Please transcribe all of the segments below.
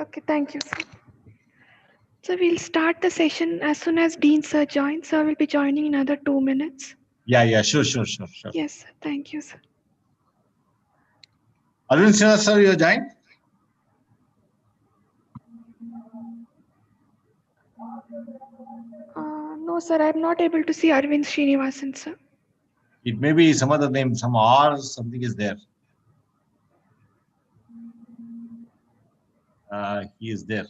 Okay, thank you, sir. So we'll start the session as soon as Dean sir joins. Sir will be joining in another 2 minutes. Yeah, sure. Yes, sir. Thank you, sir. Arvind Srinivas, sir, you joined? No, sir, I'm not able to see Arvind Srinivasan, sir. It may be some other name, some R, something is there. He is there.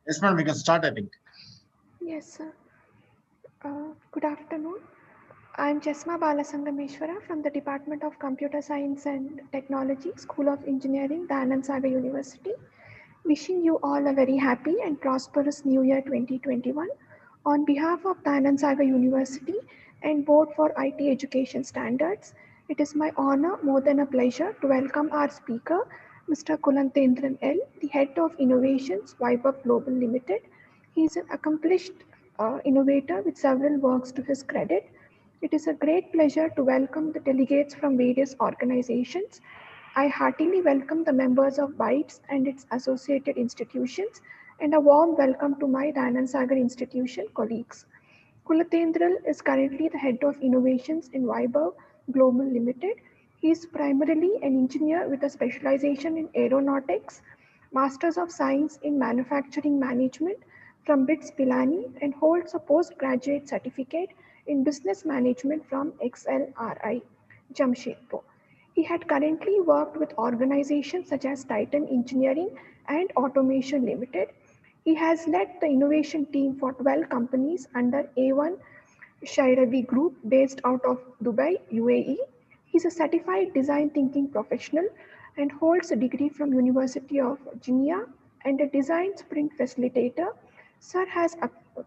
Yes, madam, we can start, I think. Yes, sir. Good afternoon. I'm Chesma Balasangameshwara from the Department of Computer Science and Technology, School of Engineering, Dayanand Sagar University. Wishing you all a very happy and prosperous New Year 2021. On behalf of Dayanand Sagar University and Board for IT Education Standards, it is my honor, more than a pleasure, to welcome our speaker, Mr. Kulantendran L., the Head of Innovations, Vaibhav Global Limited. He is an accomplished innovator with several works to his credit. It is a great pleasure to welcome the delegates from various organizations. I heartily welcome the members of BITES and its associated institutions, and a warm welcome to my Dayanand Sagar institution colleagues. Kulatendral is currently the head of innovations in Vaibhav Global Limited. He is primarily an engineer with a specialization in aeronautics, Masters of Science in Manufacturing Management from BITS Pilani, and holds a postgraduate certificate in business management from XLRI, Jamshedpur. He had currently worked with organizations such as Titan Engineering and Automation Limited. He has led the innovation team for 12 companies under A1 Shairavi Group based out of Dubai, UAE. He is a certified design thinking professional and holds a degree from University of Virginia and a design sprint facilitator. Sir has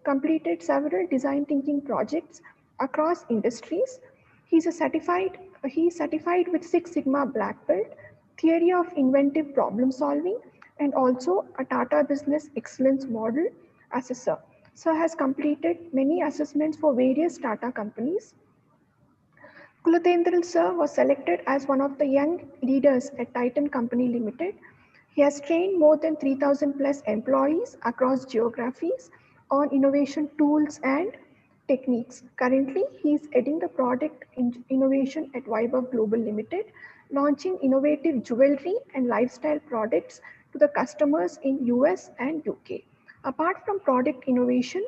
completed several design thinking projects across industries. He is certified with Six Sigma Black Belt, theory of inventive problem solving, and also a Tata Business Excellence Model assessor. Sir has completed many assessments for various Tata companies. Kulatendran sir was selected as one of the young leaders at Titan Company Limited. He has trained more than 3,000 plus employees across geographies on innovation tools and techniques. Currently, he is heading the product innovation at Vaibhav Global Limited, launching innovative jewelry and lifestyle products to the customers in US and UK. Apart from product innovation,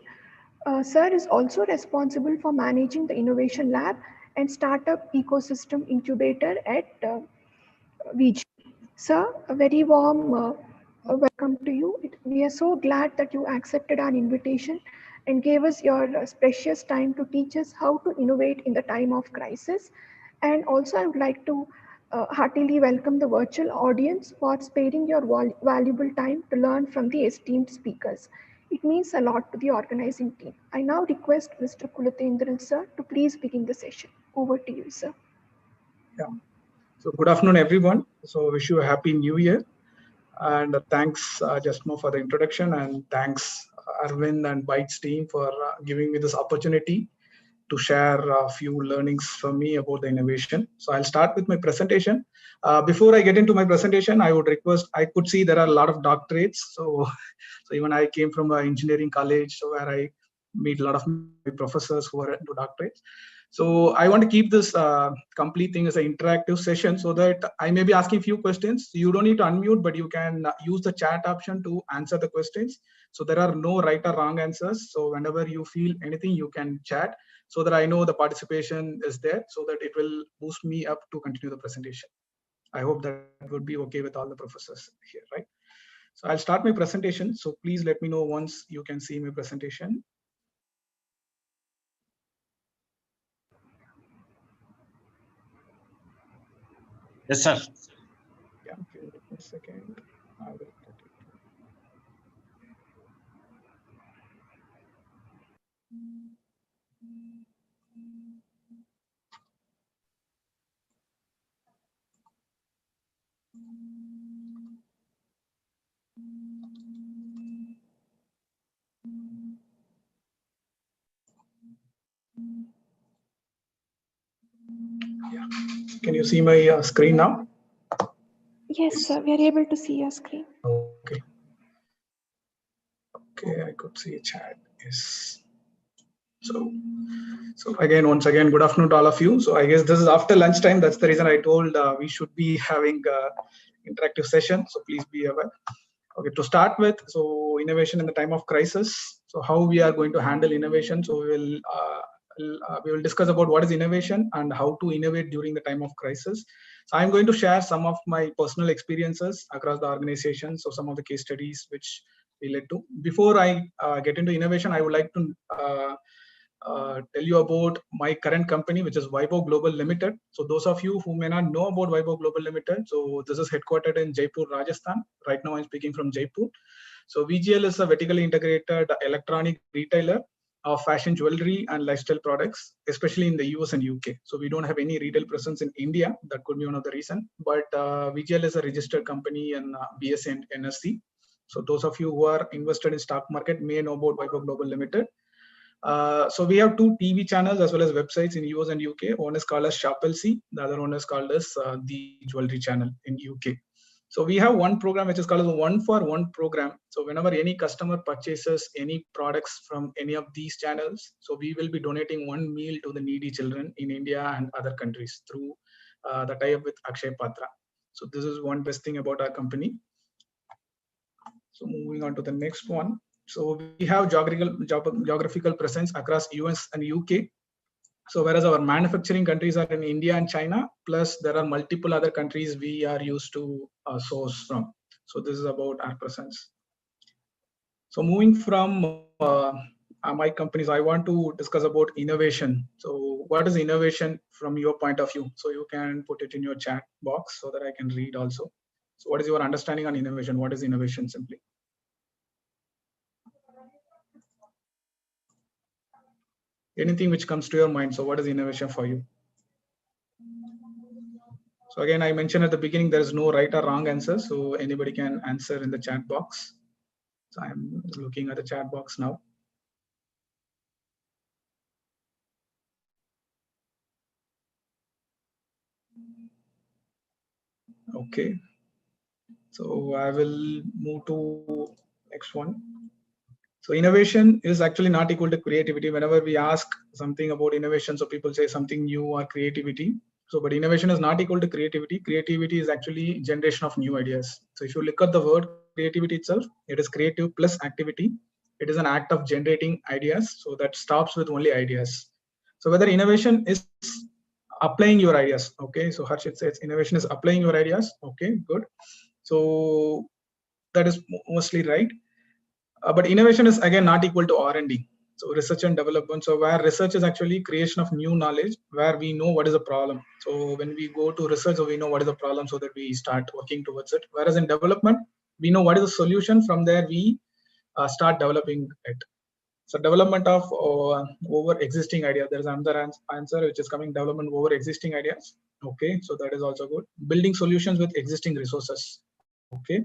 Sir is also responsible for managing the innovation lab and startup ecosystem incubator at VG. Sir, a very warm welcome to you. We are so glad that you accepted our invitation and gave us your precious time to teach us how to innovate in the time of crisis. And also, I would like to heartily welcome the virtual audience for sparing your valuable time to learn from the esteemed speakers. It means a lot to the organizing team. I now request Mr. Kulatendran sir to please begin the session. Over to you, sir. Yeah. So good afternoon, everyone. So wish you a happy new year. And thanks, Jasmo, for the introduction. And thanks, Arvind and Bytes team for giving me this opportunity to share a few learnings from me about the innovation. So I'll start with my presentation. Before I get into my presentation, I would request, I could see there are a lot of doctorates. So even I came from an engineering college, so where I meet a lot of my professors who are into doctorates. So I want to keep this complete thing as an interactive session, so that I may be asking a few questions. You don't need to unmute, but you can use the chat option to answer the questions. So there are no right or wrong answers. So whenever you feel anything, you can chat, so that I know the participation is there, so that it will boost me up to continue the presentation. I hope that would be okay with all the professors here, right? So I'll start my presentation. So please let me know once you can see my presentation. Yes, sir. Yeah, give me a second. I will get it. Yeah. Can you see my screen now? Yes, sir. We are able to see your screen. Okay. Okay, I could see chat. Yes. So again, once again, good afternoon to all of you. So I guess this is after lunchtime. That's the reason I told we should be having interactive session. So please be aware. Okay, to start with, so innovation in the time of crisis. So how we are going to handle innovation. So we will discuss about what is innovation and how to innovate during the time of crisis. So I'm going to share some of my personal experiences across the organization. So some of the case studies which we led to. Before I get into innovation, I would like to tell you about my current company, which is Vibo Global Limited. So those of you who may not know about Vibo Global Limited, so this is headquartered in Jaipur, Rajasthan. Right now I'm speaking from Jaipur. So VGL is a vertically integrated electronic retailer of fashion jewelry and lifestyle products, especially in the US and UK. So we don't have any retail presence in India. That could be one of the reasons. But VGL is a registered company in BSE and NSE. So those of you who are invested in stock market may know about Vibo Global Limited. So we have two TV channels as well as websites in US and UK. One is called as Sharpelsea. The other one is called as the Jewelry Channel in UK. So we have one program which is called as a 1-for-1 program. So whenever any customer purchases any products from any of these channels, so we will be donating one meal to the needy children in India and other countries through the tie-up with Akshay Patra. So this is one best thing about our company. So moving on to the next one. So we have geographical presence across US and UK. So whereas our manufacturing countries are in India and China, plus there are multiple other countries we are used to source from. So this is about our presence. So moving from my companies, I want to discuss about innovation. So what is innovation from your point of view? So you can put it in your chat box so that I can read also. So what is your understanding on innovation? What is innovation simply? Anything which comes to your mind. So what is innovation for you? So again, I mentioned at the beginning, there is no right or wrong answer. So anybody can answer in the chat box. So I'm looking at the chat box now. Okay. So I will move to next one. So innovation is actually not equal to creativity. Whenever we ask something about innovation, so people say something new or creativity. So, but innovation is not equal to creativity. Creativity is actually generation of new ideas. So if you look at the word creativity itself, it is creative plus activity. It is an act of generating ideas. So that stops with only ideas. So whether innovation is applying your ideas. Okay. So Harshit says innovation is applying your ideas. Okay, good. So that is mostly right. But innovation is again not equal to R&D. So research and development. So where research is actually creation of new knowledge, where we know what is the problem. So when we go to research, so we know what is the problem, so that we start working towards it. Whereas in development, we know what is the solution. From there, we start developing it. So development of over existing ideas. There is another answer which is coming, development over existing ideas. Okay, so that is also good. Building solutions with existing resources. Okay,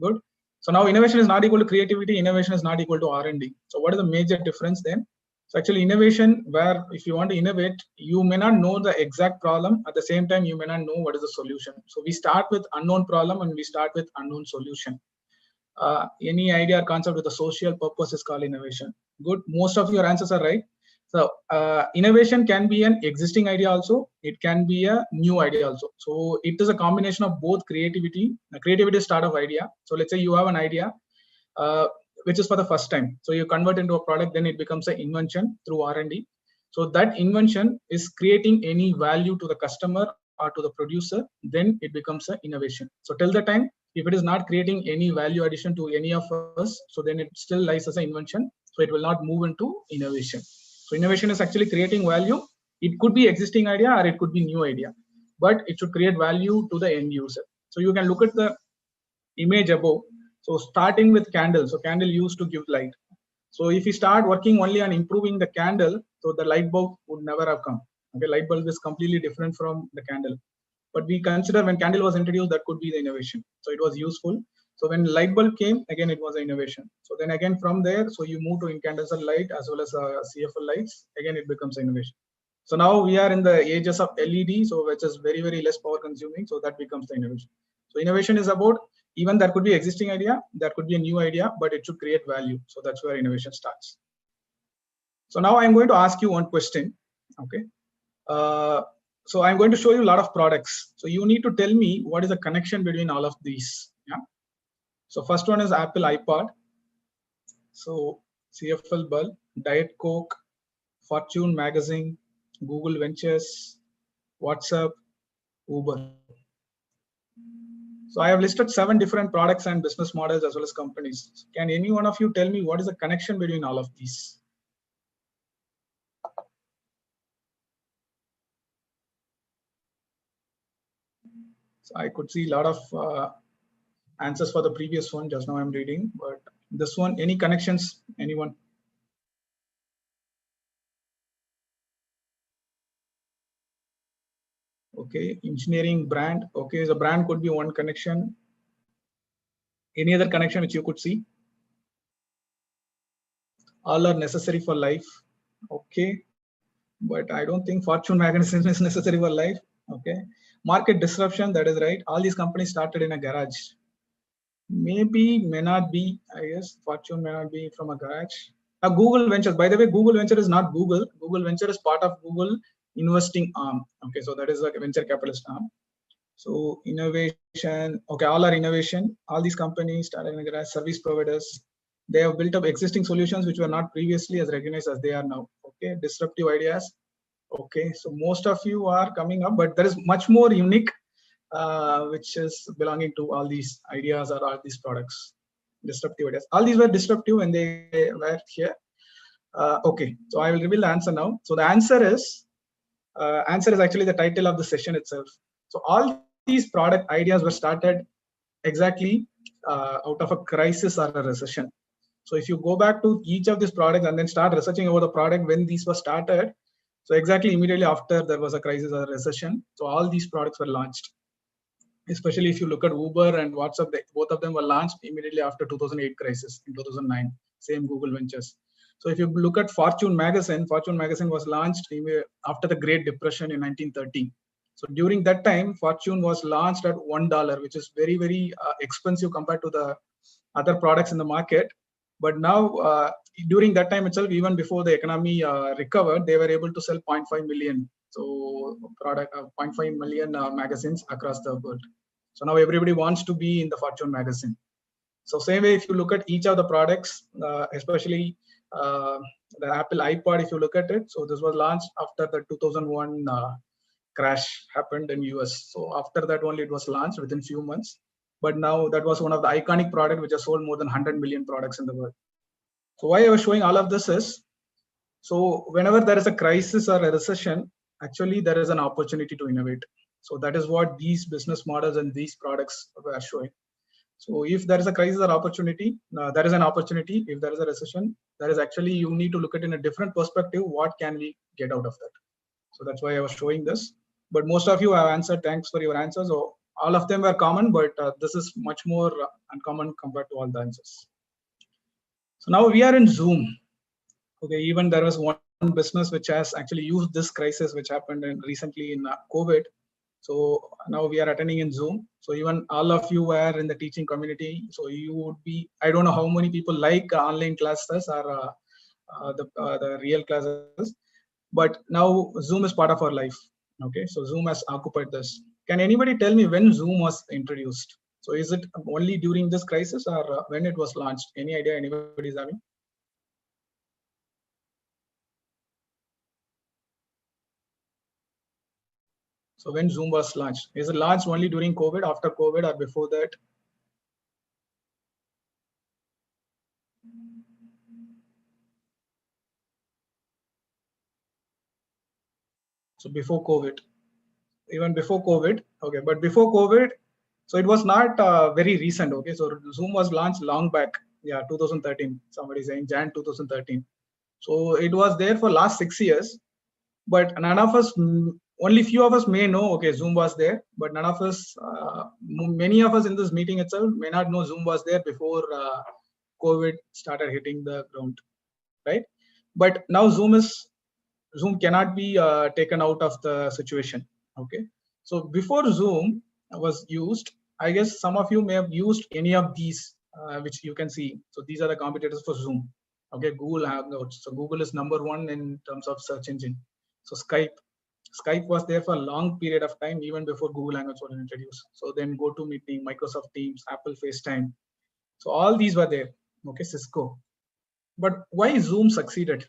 good. So now innovation is not equal to creativity. Innovation is not equal to R&D. So what is the major difference then? So actually innovation, where if you want to innovate, you may not know the exact problem. At the same time, you may not know what is the solution. So we start with unknown problem and we start with unknown solution. Any idea or concept with a social purpose is called innovation. Good. Most of your answers are right. So innovation can be an existing idea also. It can be a new idea also. So it is a combination of both creativity. Creativity is start of idea. So let's say you have an idea, which is for the first time. So you convert into a product, then it becomes an invention through R&D. So that invention is creating any value to the customer or to the producer, then it becomes an innovation. So till the time, if it is not creating any value addition to any of us, so then it still lies as an invention. So it will not move into innovation. So innovation is actually creating value. It could be existing idea or it could be new idea, but it should create value to the end user. So you can look at the image above. So starting with candle. So candle used to give light. So if you start working only on improving the candle, so the light bulb would never have come. Okay, light bulb is completely different from the candle. But we consider when candle was introduced, that could be the innovation. So it was useful. So when light bulb came, again, it was an innovation. So then again from there, so you move to incandescent light as well as CFL lights, again, it becomes innovation. So now we are in the ages of LED, so which is very, very less power consuming. So that becomes the innovation. So innovation is about, even there could be existing idea, there could be a new idea, but it should create value. So that's where innovation starts. So now I'm going to ask you one question. Okay. So I'm going to show you a lot of products. So you need to tell me what is the connection between all of these. Yeah. So first one is Apple iPod. So CFL bulb, Diet Coke, Fortune magazine, Google Ventures, WhatsApp, Uber. So I have listed 7 different products and business models as well as companies. Can any one of you tell me what is the connection between all of these? So I could see a lot of answers for the previous one, just now I'm reading, but this one, any connections, anyone? Okay, engineering brand. Okay, the brand could be one connection. Any other connection which you could see? All are necessary for life. Okay, but I don't think Fortune magazine is necessary for life. Okay, market disruption, that is right. All these companies started in a garage. Maybe, may not be, I guess. Fortune may not be from a garage. Google Ventures, by the way, Google Venture is not Google. Google Venture is part of Google investing arm. Okay, so that is a venture capitalist arm. So innovation, okay, all are innovation. All these companies started in a garage, service providers. They have built up existing solutions which were not previously as recognized as they are now. Okay, disruptive ideas. Okay, so most of you are coming up, but there is much more unique, which is belonging to all these ideas or all these products. Disruptive ideas. All these were disruptive when they were here. Okay, so I will reveal the answer now. So the answer is actually the title of the session itself. So all these product ideas were started exactly out of a crisis or a recession. So if you go back to each of these products and then start researching about the product when these were started, so exactly immediately after there was a crisis or a recession, so all these products were launched. Especially if you look at Uber and WhatsApp, both of them were launched immediately after 2008 crisis in 2009, same Google Ventures. So if you look at Fortune magazine was launched after the Great Depression in 1930. So during that time, Fortune was launched at $1, which is very, very expensive compared to the other products in the market. But now, during that time itself, even before the economy recovered, they were able to sell 0.5 million. So product 0.5 million magazines across the world. So now everybody wants to be in the Fortune magazine. So same way, if you look at each of the products, especially the Apple iPod, if you look at it, so this was launched after the 2001 crash happened in US. So after that only it was launched within few months. But now that was one of the iconic products which has sold more than 100 million products in the world. So why I was showing all of this is, so whenever there is a crisis or a recession, actually there is an opportunity to innovate. So that is what these business models and these products were showing. So if there is a crisis or opportunity, there is an opportunity. If there is a recession, there is actually, you need to look at it in a different perspective. What can we get out of that? So that's why I was showing this. But most of you have answered. Thanks for your answers. So all of them were common, but this is much more uncommon compared to all the answers. So now we are in Zoom. Okay, even there was one business which has actually used this crisis which happened recently in COVID. So now we are attending in Zoom. So even all of you were in the teaching community. So you would be, I don't know how many people like online classes or the real classes, but now Zoom is part of our life. Okay, so Zoom has occupied this. Can anybody tell me when Zoom was introduced? So is it only during this crisis or when it was launched? Any idea anybody is having? So when Zoom was launched, is it launched only during COVID, after COVID, or before that? So before COVID, even before COVID, okay, but before COVID, so it was not very recent, okay. So Zoom was launched long back, yeah, 2013. Somebody saying Jan 2013. So it was there for last 6 years, but none of us, only few of us may know, okay, Zoom was there, but none of us, many of us in this meeting itself may not know Zoom was there before COVID started hitting the ground, right? But now Zoom cannot be taken out of the situation. Okay, so before Zoom was used, I guess some of you may have used any of these, which you can see. So these are the competitors for Zoom. Okay, Google Hangouts. So Google is #1 in terms of search engine. So Skype was there for a long period of time, even before Google Hangouts was introduced. So then GoToMeeting, Microsoft Teams, Apple FaceTime. So all these were there. Okay, Cisco. But why Zoom succeeded?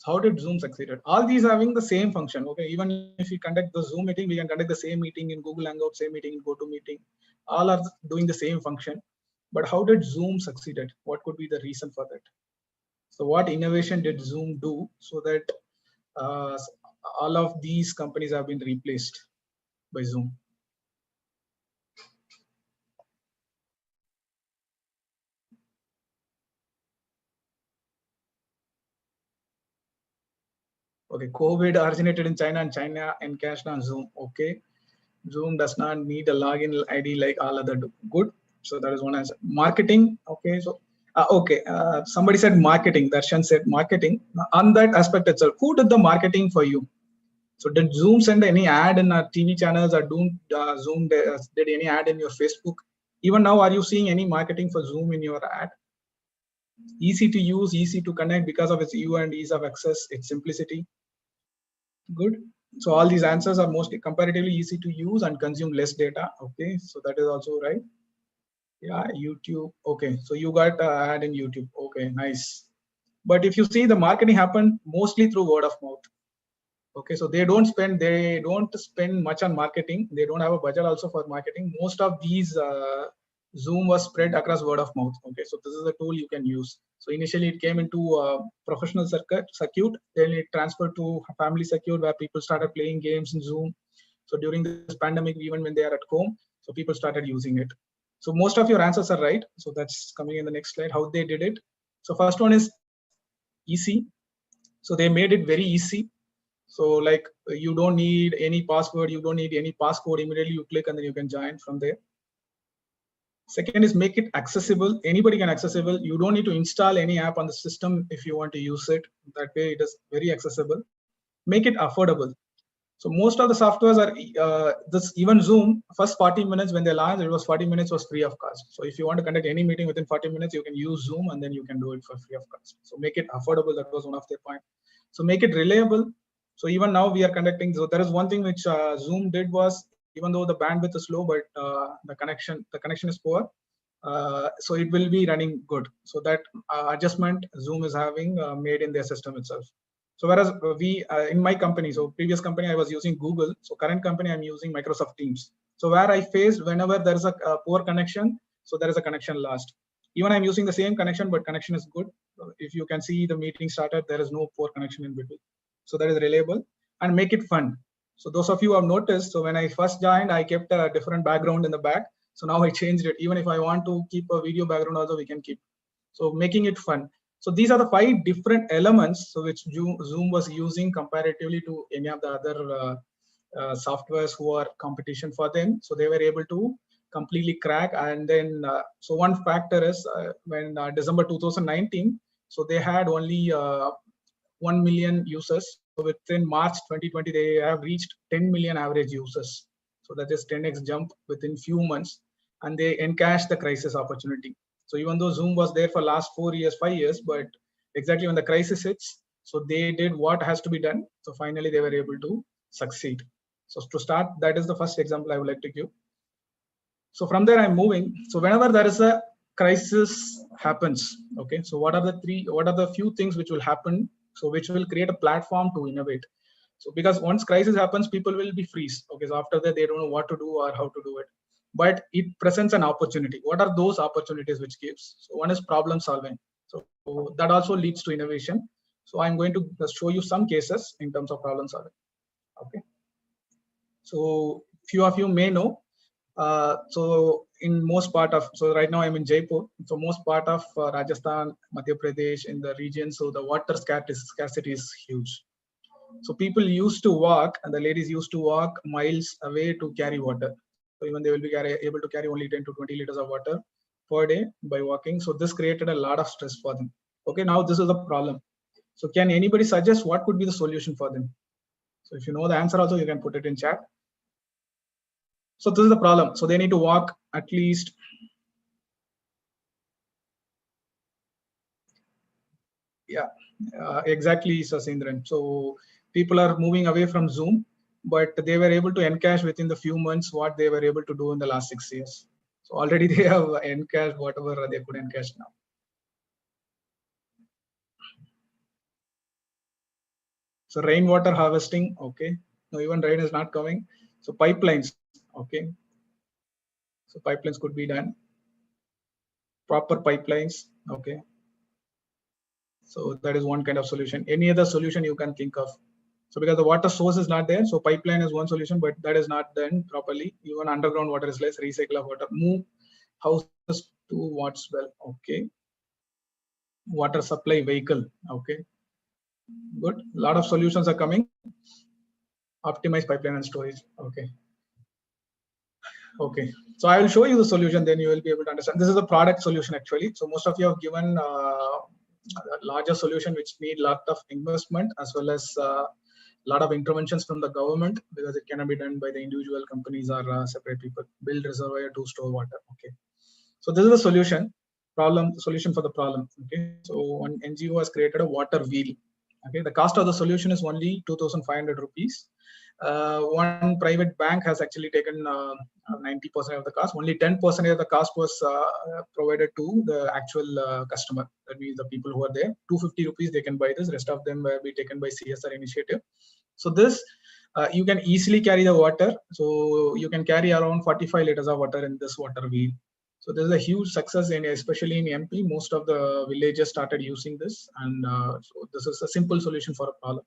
How did Zoom succeed? All these having the same function. Okay, even if we conduct the Zoom meeting, we can conduct the same meeting in Google Hangout, same meeting in GoToMeeting. All are doing the same function. But how did Zoom succeed? What could be the reason for that? So what innovation did Zoom do so that all of these companies have been replaced by Zoom? Okay, COVID originated in China and China encashed on Zoom. Okay, Zoom does not need a login ID like all other do. Good. So that is one answer. Marketing. Okay. So somebody said marketing. Darshan said marketing. On that aspect itself, who did the marketing for you? So did Zoom send any ad in our TV channels, or Zoom did any ad in your Facebook? Even now, are you seeing any marketing for Zoom in your ad? Easy to use, easy to connect because of its UI and ease of access, its simplicity. Good. So all these answers are mostly comparatively easy to use and consume less data. Okay, so that is also right. Yeah, YouTube. Okay, so you got ad in YouTube. Okay, nice. But if you see, the marketing happened mostly through word of mouth. Okay, so they don't spend much on marketing. They don't have a budget also for marketing. Most of these Zoom was spread across word of mouth. Okay, so this is a tool you can use. So initially it came into professional circuit, then it transferred to family circuit where people started playing games in Zoom. So during this pandemic, even when they are at home, so people started using it. So most of your answers are right. So that's coming in the next slide, how they did it. So first one is easy. So they made it very easy. So like you don't need any password, you don't need any passcode. Immediately you click and then you can join from there. Second is make it accessible. Anybody can accessible. You don't need to install any app on the system if you want to use it. That way it is very accessible. Make it affordable. So most of the softwares are this, even Zoom, first 40 minutes when they launched, it was 40 minutes was free of cost. So if you want to conduct any meeting within 40 minutes, you can use Zoom and then you can do it for free of cost. So make it affordable. That was one of their points. So make it reliable. So even now we are conducting. So there is one thing which Zoom did was, even though the bandwidth is low, but the connection is poor. So it will be running good. So that adjustment Zoom is having made in their system itself. So whereas we in my company, so previous company I was using Google, so current company I'm using Microsoft Teams. So where I faced whenever there is a poor connection, so there is a connection lost. Even I'm using the same connection, but connection is good. If you can see the meeting started, there is no poor connection in between. So that is reliable, and make it fun. So those of you who have noticed, so when I first joined, I kept a different background in the back. So now I changed it. Even if I want to keep a video background also, we can keep. So making it fun. So these are the 5 different elements so which Zoom was using comparatively to any of the other softwares who are competition for them. So they were able to completely crack. And then, so one factor is when December 2019, So they had only 1 million users. So within March 2020, they have reached 10 million average users. So that is 10x jump within few months, and they encashed the crisis opportunity. So even though Zoom was there for last 4 years, 5 years, but exactly when the crisis hits, so they did what has to be done. So finally they were able to succeed. So to start, that is the first example I would like to give. So from there I'm moving. So whenever there is a crisis happens, okay, so what are the few things which will happen, so which will create a platform to innovate. So because once crisis happens, people will be freeze. Okay, so after that they don't know what to do or how to do it, but it presents an opportunity. What are those opportunities which gives? So one is problem solving. So that also leads to innovation. So I'm going to show you some cases in terms of problem solving. Okay, so few of you may know, so in most part of, so right now I'm in Jaipur, so most part of Rajasthan, Madhya Pradesh, in the region, so the water scarcity is huge. So people used to walk, and the ladies used to walk miles away to carry water. So even they will be able to carry only 10 to 20 liters of water per day by walking. So this created a lot of stress for them. Okay, now this is the problem. So can anybody suggest what could be the solution for them? So if you know the answer also, you can put it in chat. So this is the problem. So they need to walk at least, yeah, exactly, Sasindran. So people are moving away from Zoom, but they were able to encash within the few months what they were able to do in the last 6 years. So already they have encashed whatever they could encash now. So rainwater harvesting, okay. No, even rain is not coming. So pipelines, okay. So pipelines could be done. Proper pipelines, okay. So that is one kind of solution. Any other solution you can think of? So because the water source is not there, so pipeline is one solution, but that is not done properly. Even underground water is less, recycle of water. Move houses to what's well, okay. Water supply vehicle, okay. Good. A lot of solutions are coming. Optimize pipeline and storage, okay. Okay, so I will show you the solution, then you will be able to understand. This is a product solution actually. So most of you have given a larger solution which need lot of investment as well as lot of interventions from the government, because it cannot be done by the individual companies or separate people. Build reservoir to store water. Okay, so this is the solution for the problem. Okay, so one NGO has created a water wheel. Okay, the cost of the solution is only 2,500 rupees. One private bank has actually taken 90% of the cost. Only 10% of the cost was provided to the actual customer. That means the people who are there. 250 rupees they can buy this. Rest of them will be taken by CSR initiative. So this you can easily carry the water. So you can carry around 45 liters of water in this water wheel. So this is a huge success, especially in MP. Most of the villages started using this, and so this is a simple solution for a problem.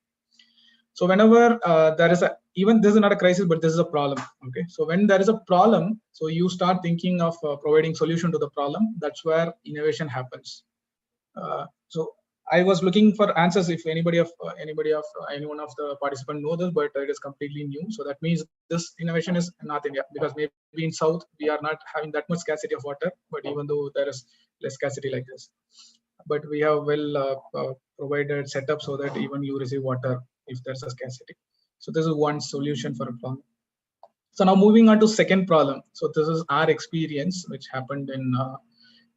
So whenever there is even this is not a crisis, but this is a problem. Okay, so when there is a problem, so you start thinking of providing solution to the problem. That's where innovation happens. So I was looking for answers if anyone of the participants know this, but it is completely new. So that means this innovation is not India, because maybe in South we are not having that much scarcity of water, but even though there is less scarcity like this, but we have provided setup so that even you receive water if there's a scarcity. So this is one solution for a problem. So now moving on to second problem. So this is our experience which happened in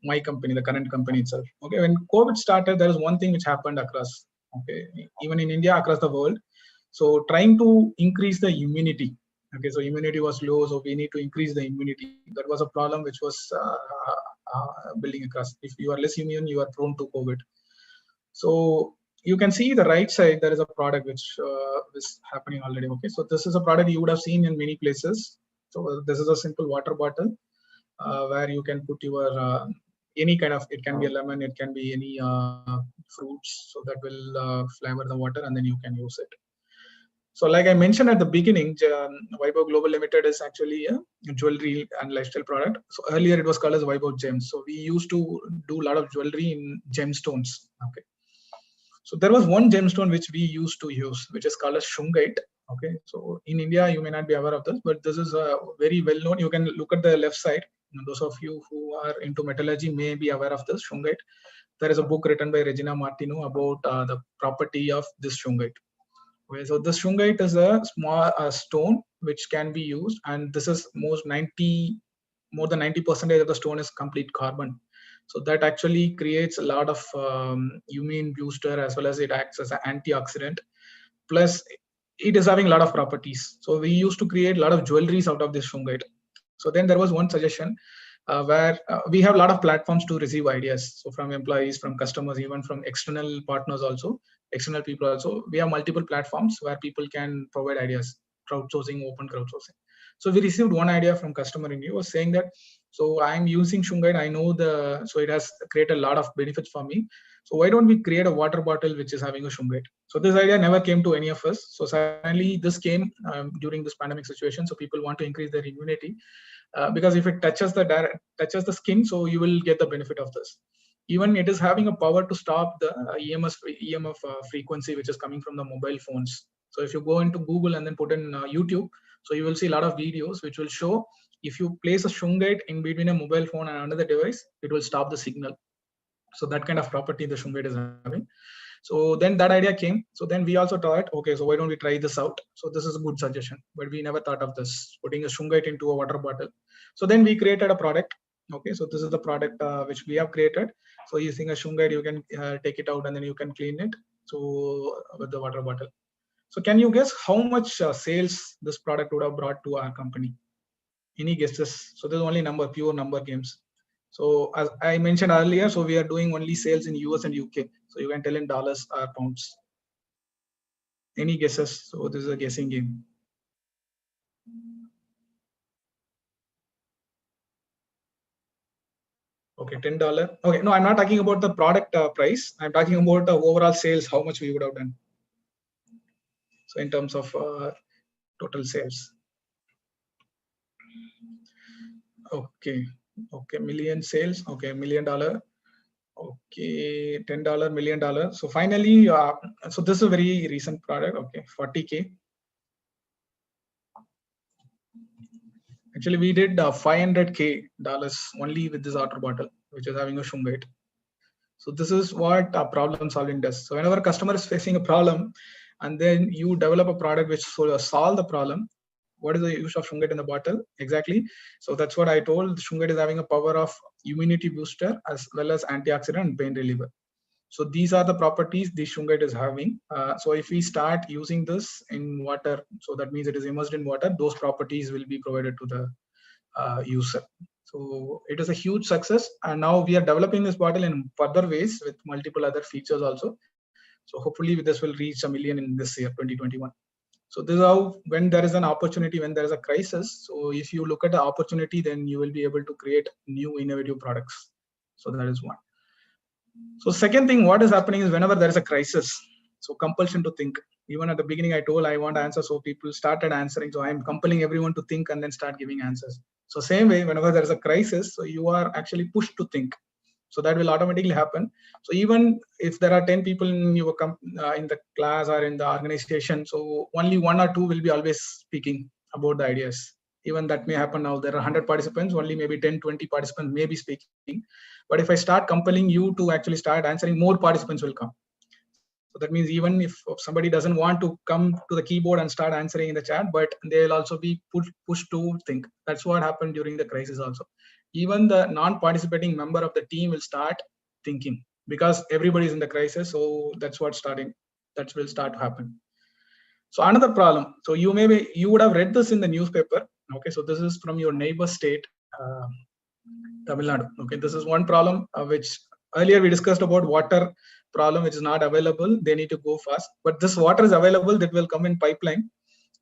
my company, the current company itself. Okay, when COVID started, there is one thing which happened across, okay, even in India, across the world. So trying to increase the immunity. Okay, so immunity was low, so we need to increase the immunity. That was a problem which was building across. If you are less immune, you are prone to COVID. So you can see the right side, there is a product which is happening already. Okay, so this is a product you would have seen in many places. So this is a simple water bottle where you can put your any kind of, it can be a lemon, it can be any fruits, so that will flavor the water and then you can use it. So like I mentioned at the beginning, Vaibhav Global Limited is actually a jewelry and lifestyle product. So earlier it was called as Vaibhav Gems. So we used to do a lot of jewelry in gemstones. Okay. So there was one gemstone which we used to use, which is called as Shungite. Okay. So in India, you may not be aware of this, but this is very well known. You can look at the left side. Those of you who are into metallurgy may be aware of this Shungite. There is a book written by Regina Martino about the property of this Shungite. Okay, so this Shungite is a small stone which can be used, and this is more than 90% of the stone is complete carbon. So that actually creates a lot of immune booster, as well as it acts as an antioxidant. Plus, it is having a lot of properties. So we used to create a lot of jewelries out of this Shungite. So then there was one suggestion where we have a lot of platforms to receive ideas. So from employees, from customers, even from external partners also, external people also, we have multiple platforms where people can provide ideas, crowdsourcing, open crowdsourcing. So we received one idea from customer in was saying that, so I'm using Shungite, I know so it has created a lot of benefits for me. So why don't we create a water bottle which is having a Shungite? So this idea never came to any of us. So suddenly this came during this pandemic situation. So people want to increase their immunity. Because if it touches the skin, so you will get the benefit of this. Even it is having a power to stop the EMF frequency which is coming from the mobile phones. So if you go into Google and then put in YouTube, so you will see a lot of videos which will show if you place a Shungite in between a mobile phone and another device, it will stop the signal. So that kind of property the Shungite is having. So then that idea came. So then we also thought, okay, so why don't we try this out? So this is a good suggestion, but we never thought of this, putting a Shungite into a water bottle. So then we created a product. Okay, so this is the product which we have created. So using a Shungite, you can take it out and then you can clean it. So with the water bottle. So can you guess how much sales this product would have brought to our company? Any guesses? So there's only pure number games. So as I mentioned earlier, so we are doing only sales in US and UK. So you can tell in dollars or pounds. Any guesses? So this is a guessing game. Okay, $10. Okay, no, I'm not talking about the product price. I'm talking about the overall sales, how much we would have done. So in terms of total sales. Okay, million sales. Okay, $1 million. Okay, $10, $1 million. So finally, so this is a very recent product. Okay, 40K. Actually, we did $500K only with this water bottle, which is having a Shungite. So this is what problem solving does. So whenever a customer is facing a problem, and then you develop a product which will solve the problem, what is the use of Shungite in the bottle? Exactly. So that's what I told. Shungite is having a power of immunity booster as well as antioxidant and pain reliever. So these are the properties the Shungite is having. So if we start using this in water, so that means it is immersed in water, those properties will be provided to the user. So it is a huge success. And now we are developing this bottle in further ways with multiple other features also. So hopefully this will reach 1 million in this year, 2021. So this is how, when there is an opportunity, when there is a crisis, so if you look at the opportunity, then you will be able to create new innovative products. So that is one. So second thing, what is happening is whenever there is a crisis, so compulsion to think. Even at the beginning, I told I want answers, so people started answering. So I'm compelling everyone to think and then start giving answers. So same way, whenever there is a crisis, so you are actually pushed to think. So that will automatically happen. So even if there are 10 people in your in the class or in the organization, so only 1 or 2 will be always speaking about the ideas. Even that may happen now. There are 100 participants, only maybe 10, 20 participants may be speaking. But if I start compelling you to actually start answering, more participants will come. So that means even if somebody doesn't want to come to the keyboard and start answering in the chat, but they'll also be pushed to think. That's what happened during the crisis also. Even the non-participating member of the team will start thinking because everybody is in the crisis. So that's what's starting. That will start to happen. So another problem. So you would have read this in the newspaper. Okay, so this is from your neighbor state, Tamil Nadu. Okay, this is one problem which earlier we discussed about water problem which is not available. They need to go fast, but this water is available that will come in pipeline.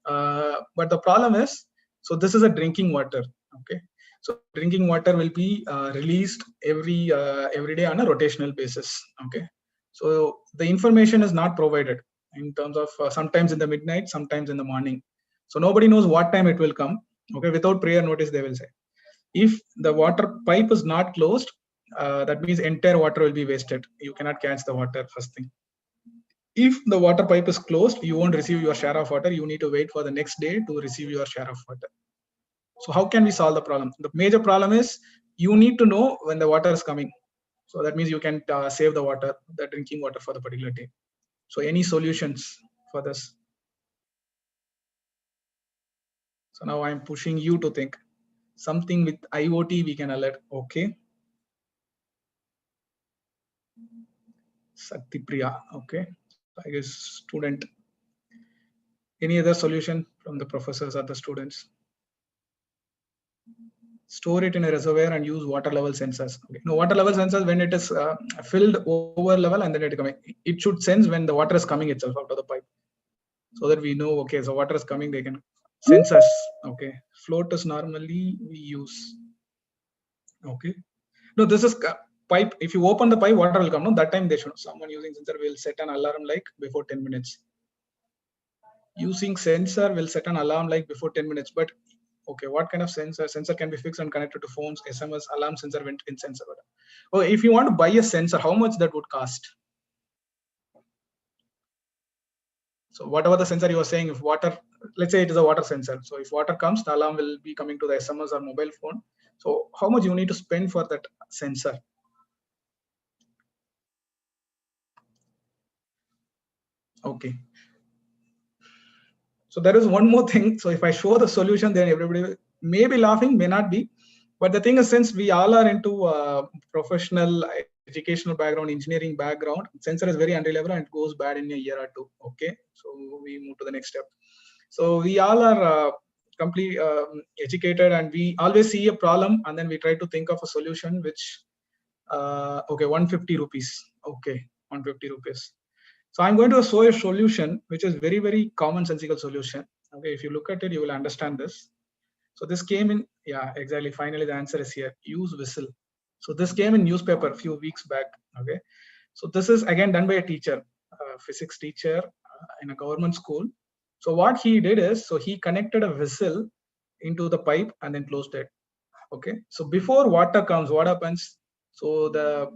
But the problem is, so this is a drinking water. Okay, so drinking water will be released every day on a rotational basis. Okay, so the information is not provided in terms of sometimes in the midnight, sometimes in the morning. So nobody knows what time it will come. Okay, without prior notice, they will say. If the water pipe is not closed, that means entire water will be wasted. You cannot catch the water first thing. If the water pipe is closed, you won't receive your share of water. You need to wait for the next day to receive your share of water. So how can we solve the problem? The major problem is you need to know when the water is coming. So that means you can save the water, the drinking water for the particular day. So any solutions for this? So now I'm pushing you to think something with IoT we can alert. Okay. Saktipriya. Okay. I guess student. Any other solution from the professors or the students? Store it in a reservoir and use water level sensors. Okay. No, water level sensors, when it is filled over level and then it coming, it should sense when the water is coming itself out of the pipe, so that we know, okay, so water is coming, they can sense us. Okay. Float is normally we use. Okay. No, this is pipe. If you open the pipe, water will come. No, that time they should. Someone using sensor will set an alarm like before 10 minutes. Using sensor will set an alarm like before 10 minutes. But okay, what kind of sensor? Sensor can be fixed and connected to phones, SMS, alarm sensor, vent in sensor. Oh, if you want to buy a sensor, how much that would cost? So whatever the sensor you are saying, if water, let's say it is a water sensor. So if water comes, the alarm will be coming to the SMS or mobile phone. So how much you need to spend for that sensor? Okay. So there is one more thing. So if I show the solution, then everybody may be laughing, may not be. But the thing is, since we all are into professional, educational background, engineering background, sensor is very unreliable and it goes bad in a year or two. Okay. So we move to the next step. So we all are completely educated and we always see a problem and then we try to think of a solution which, okay, 150 rupees. Okay, 150 rupees. So I'm going to show a solution which is very, very commonsensical solution. Okay, if you look at it, you will understand this. So this came in, yeah, exactly. Finally, the answer is here. Use whistle. So this came in newspaper a few weeks back. Okay, so this is again done by a teacher, a physics teacher in a government school. So what he did is, so he connected a whistle into the pipe and then closed it. Okay, so before water comes, what happens? So the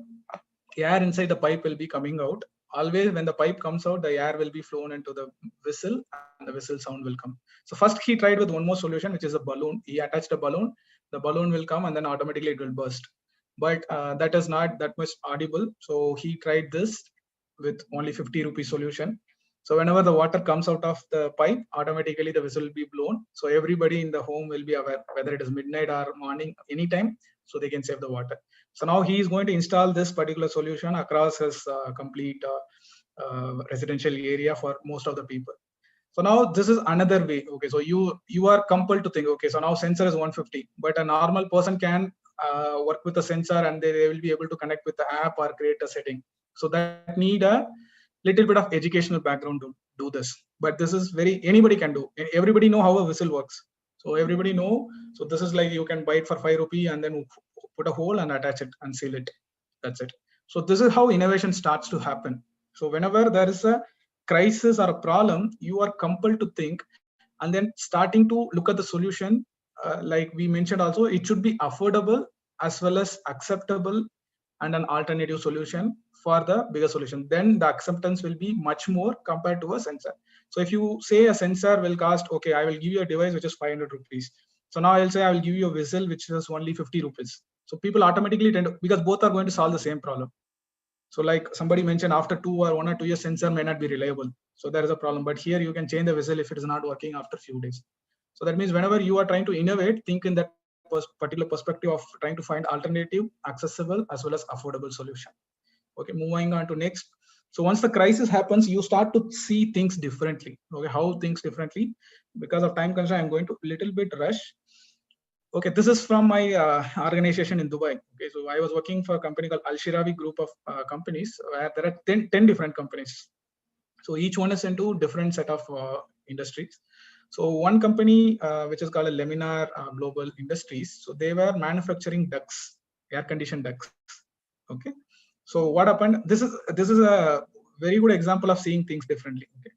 air inside the pipe will be coming out. Always when the pipe comes out, the air will be flown into the whistle and the whistle sound will come. So first he tried with one more solution, which is a balloon. He attached a balloon, the balloon will come and then automatically it will burst. But that is not that much audible. So he tried this with only 50 rupee solution. So whenever the water comes out of the pipe, automatically the whistle will be blown. So everybody in the home will be aware, whether it is midnight or morning, anytime, so they can save the water. So now he is going to install this particular solution across his complete residential area for most of the people. So now this is another way. Okay, so you are compelled to think, okay, so now sensor is 150, but a normal person can work with the sensor and they will be able to connect with the app or create a setting. So that need a little bit of educational background to do this. But this is very, anybody can do. Everybody know how a whistle works. So everybody know. So this is like you can buy it for 5 rupee and then put a hole and attach it and seal it. That's it. So this is how innovation starts to happen. So whenever there is a crisis or a problem, you are compelled to think and then starting to look at the solution. Like we mentioned also, it should be affordable as well as acceptable and an alternative solution for the bigger solution. Then the acceptance will be much more compared to a sensor. So if you say a sensor will cost, okay, I will give you a device which is 500 rupees. So now I'll say I will give you a whistle which is only 50 rupees. So people automatically tend to, because both are going to solve the same problem. So like somebody mentioned, after 1 or 2 years, sensor may not be reliable. So there is a problem. But here you can change the whistle if it is not working after a few days. So that means whenever you are trying to innovate, think in that particular perspective of trying to find alternative, accessible, as well as affordable solution. Okay, moving on to next. So once the crisis happens, you start to see things differently. Okay, how things differently? Because of time constraint, I'm going to little bit rush. Okay, this is from my organization in Dubai. Okay, so I was working for a company called Al Shirawi group of companies where there are 10 different companies. So each one is into different set of industries. So one company which is called a Laminar Global Industries. So they were manufacturing ducts, air conditioned ducts. Okay. So what happened? This is a very good example of seeing things differently. Okay.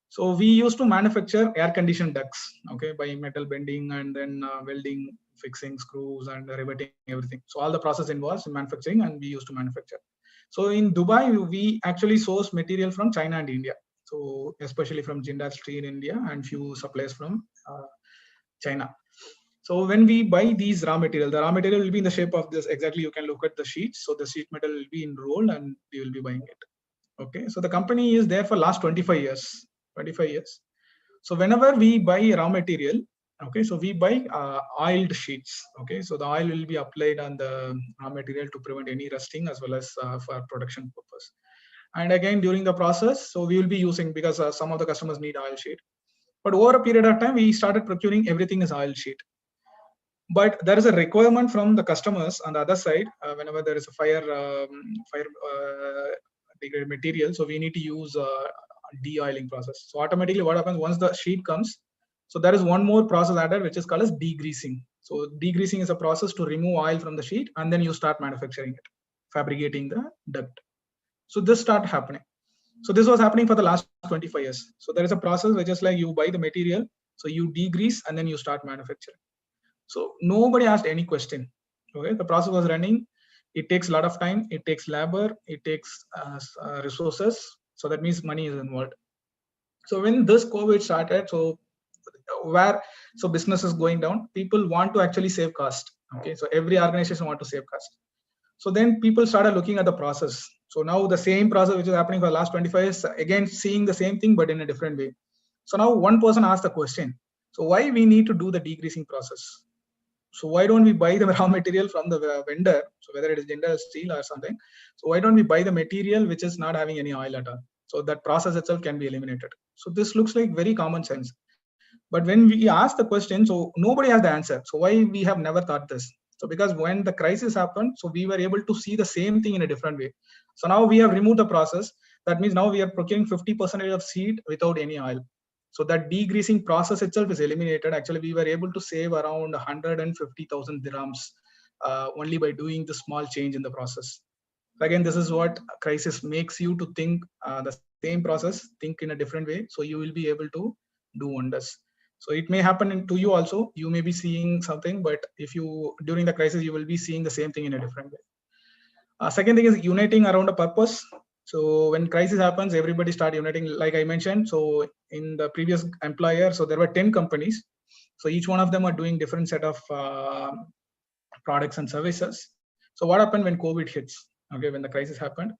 So we used to manufacture air conditioned ducts, okay, by metal bending and then welding, fixing screws and riveting everything. So all the process involves in manufacturing and we used to manufacture. So in Dubai, we actually source material from China and India. So especially from Jindal Steel in India and few suppliers from China. So when we buy these raw material, the raw material will be in the shape of this. Exactly, you can look at the sheets. So the sheet metal will be in roll, and we will be buying it. Okay, so the company is there for last 25 years. 25 years. So whenever we buy raw material, okay, so we buy oiled sheets. Okay, so the oil will be applied on the raw material to prevent any rusting as well as for production purpose. And again, during the process, so we will be using, because some of the customers need oil sheet. But over a period of time, we started procuring everything as oil sheet. But there is a requirement from the customers on the other side. Whenever there is a fire degraded material, so we need to use de-oiling process. So automatically what happens once the sheet comes, so there is one more process added, which is called as degreasing. So degreasing is a process to remove oil from the sheet, and then you start manufacturing it, fabricating the duct. So this start happening. So this was happening for the last 25 years. So there is a process which is like you buy the material, so you degrease, and then you start manufacturing. So nobody asked any question. Okay, the process was running. It takes a lot of time. It takes labor. It takes resources. So that means money is involved. So when this COVID started, so business is going down. People want to actually save cost. Okay, so every organization want to save cost. So then people started looking at the process. So now the same process which is happening for the last 25 years, again seeing the same thing but in a different way. So now one person asked the question, so why we need to do the degreasing process? So why don't we buy the raw material from the vendor? So whether it is Jindal Steel or something, so why don't we buy the material which is not having any oil at all? So that process itself can be eliminated. So this looks like very common sense. But when we ask the question, so nobody has the answer. So why we have never thought this? So because when the crisis happened, so we were able to see the same thing in a different way. So now we have removed the process. That means now we are procuring 50% of seed without any oil. So that degreasing process itself is eliminated. Actually, we were able to save around 150,000 dirhams only by doing the small change in the process. Again, this is what crisis makes you to think the same process, think in a different way. So you will be able to do wonders. So it may happen to you also. You may be seeing something, but if you during the crisis, you will be seeing the same thing in a different way. Second thing is uniting around a purpose. So when crisis happens, everybody start uniting. Like I mentioned, so in the previous employer, so there were 10 companies. So each one of them are doing different set of products and services. So what happened when COVID hits? Okay, when the crisis happened.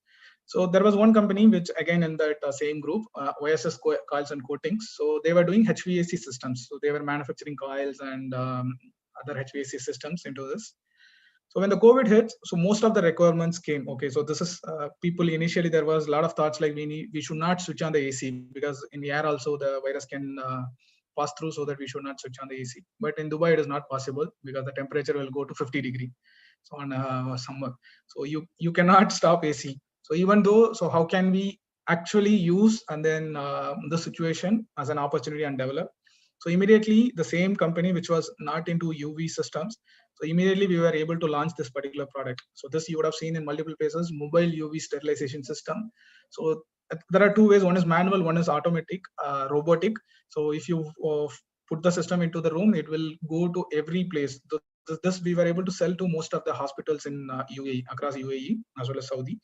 So there was one company which again in that same group, OSS coils and coatings. So they were doing HVAC systems. So they were manufacturing coils and other HVAC systems into this. So when the COVID hit, so most of the requirements came. Okay, so this is people initially there was a lot of thoughts like we should not switch on the AC because in the air also the virus can pass through, so that we should not switch on the AC. But in Dubai it is not possible because the temperature will go to 50 degree. So on summer, so you cannot stop AC. So even though, so how can we actually use and then the situation as an opportunity and develop? So immediately the same company which was not into UV systems, so immediately we were able to launch this particular product. So this you would have seen in multiple places, mobile UV sterilization system. So there are two ways. One is manual, one is automatic, robotic. So if you put the system into the room, it will go to every place. This we were able to sell to most of the hospitals in UAE, across UAE as well as Saudi.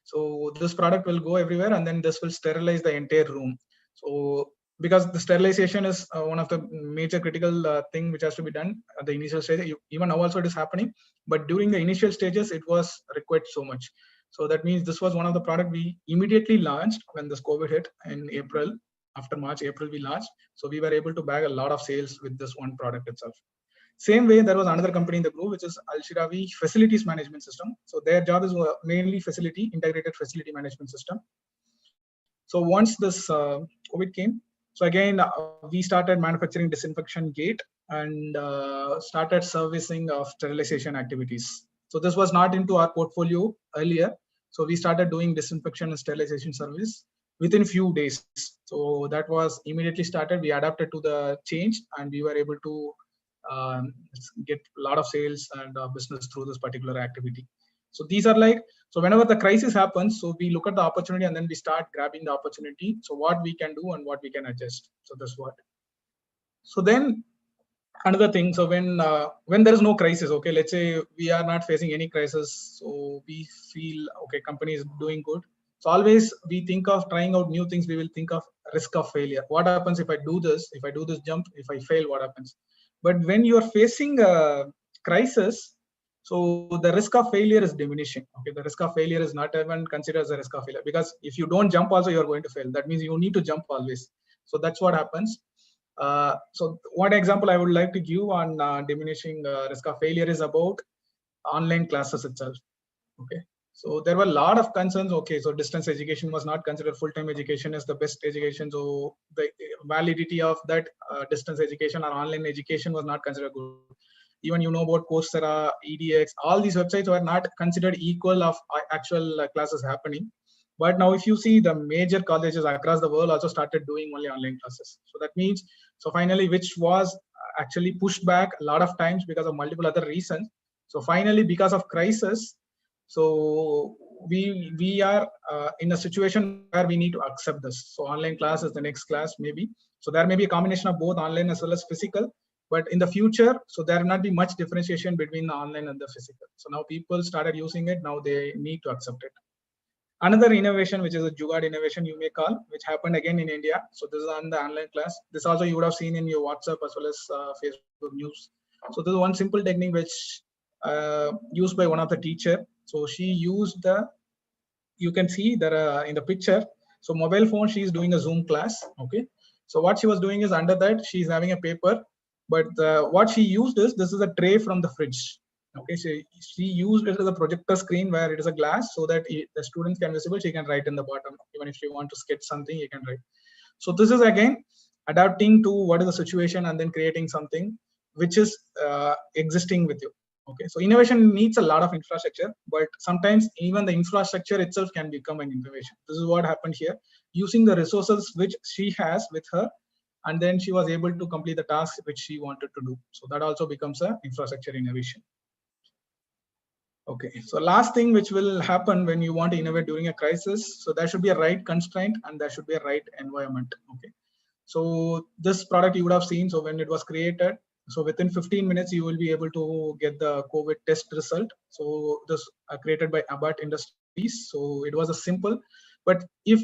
So this product will go everywhere, and then this will sterilize the entire room. So because the sterilization is one of the major critical thing which has to be done at the initial stage. Even now also it is happening, but during the initial stages it was required so much. So that means this was one of the product we immediately launched when this COVID hit in April. After March, April we launched. So we were able to bag a lot of sales with this one product itself. Same way, there was another company in the group, which is Al Shirawi Facilities Management System. So their job is mainly integrated facility management system. So once this COVID came, so again, we started manufacturing disinfection gate and started servicing of sterilization activities. So this was not into our portfolio earlier. So we started doing disinfection and sterilization service within few days. So that was immediately started. We adapted to the change and we were able to get a lot of sales and business through this particular activity. So these are like, so whenever the crisis happens, so we look at the opportunity and then we start grabbing the opportunity. So what we can do and what we can adjust. So that's what. So then another thing, so when there is no crisis, okay, let's say we are not facing any crisis, so we feel okay, company is doing good. So always we think of trying out new things, we will think of risk of failure. What happens if I do this? If I do this jump, if I fail, what happens? But when you are facing a crisis, so the risk of failure is diminishing. Okay, the risk of failure is not even considered as a risk of failure, because if you don't jump also, you are going to fail. That means you need to jump always. So that's what happens. So one example I would like to give on diminishing risk of failure is about online classes itself. Okay, so there were a lot of concerns. Okay, so distance education was not considered full-time education as the best education. So the validity of that distance education or online education was not considered good. Even you know about Coursera, EDX, all these websites were not considered equal of actual classes happening. But now if you see, the major colleges across the world also started doing only online classes. So that means, so finally, which was actually pushed back a lot of times because of multiple other reasons. So finally, because of crisis, so we are in a situation where we need to accept this. So online class is the next class maybe. So there may be a combination of both online as well as physical. But in the future, so there will not be much differentiation between the online and the physical. So now people started using it. Now they need to accept it. Another innovation, which is a Jugaad innovation, you may call, which happened again in India. So this is on the online class. This also you would have seen in your WhatsApp as well as Facebook news. So this is one simple technique which used by one of the teacher. So she used the, you can see that in the picture. So mobile phone, she is doing a Zoom class. Okay. So what she was doing is, under that she is having a paper, but what she used is, this is a tray from the fridge. Okay, so she used it as a projector screen where it is a glass, so that the students can visible, she can write in the bottom. Even if she want to sketch something, you can write. So this is again adapting to what is the situation and then creating something which is existing with you. Okay, so innovation needs a lot of infrastructure, but sometimes even the infrastructure itself can become an innovation. This is what happened here, using the resources which she has with her, and then she was able to complete the task which she wanted to do. So that also becomes a infrastructure innovation. Okay, so last thing which will happen when you want to innovate during a crisis, so there should be a right constraint and there should be a right environment. Okay, so this product you would have seen, so when it was created, so within 15 minutes you will be able to get the COVID test result. So this created by Abbott Industries. So it was a simple, but if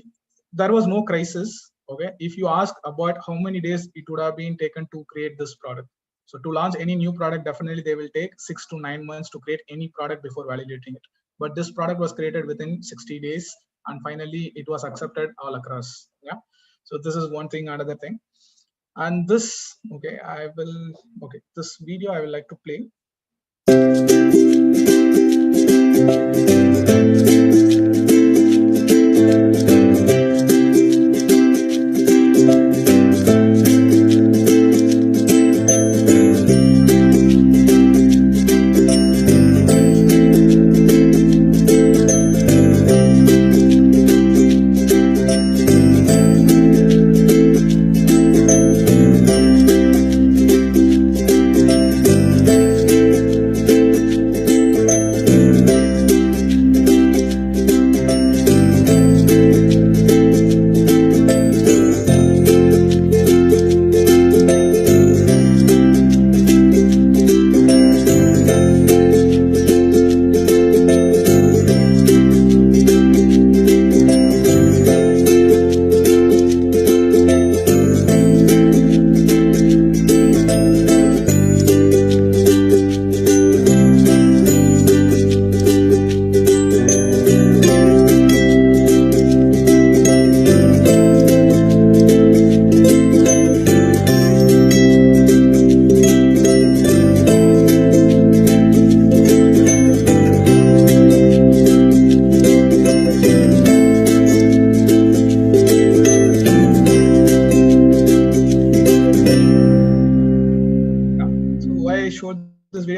there was no crisis, okay, if you ask about how many days it would have been taken to create this product. So to launch any new product, definitely they will take 6 to 9 months to create any product before validating it. But this product was created within 60 days, and finally it was accepted all across. Yeah. So this is one thing, another thing. And this, okay, this video I would like to play.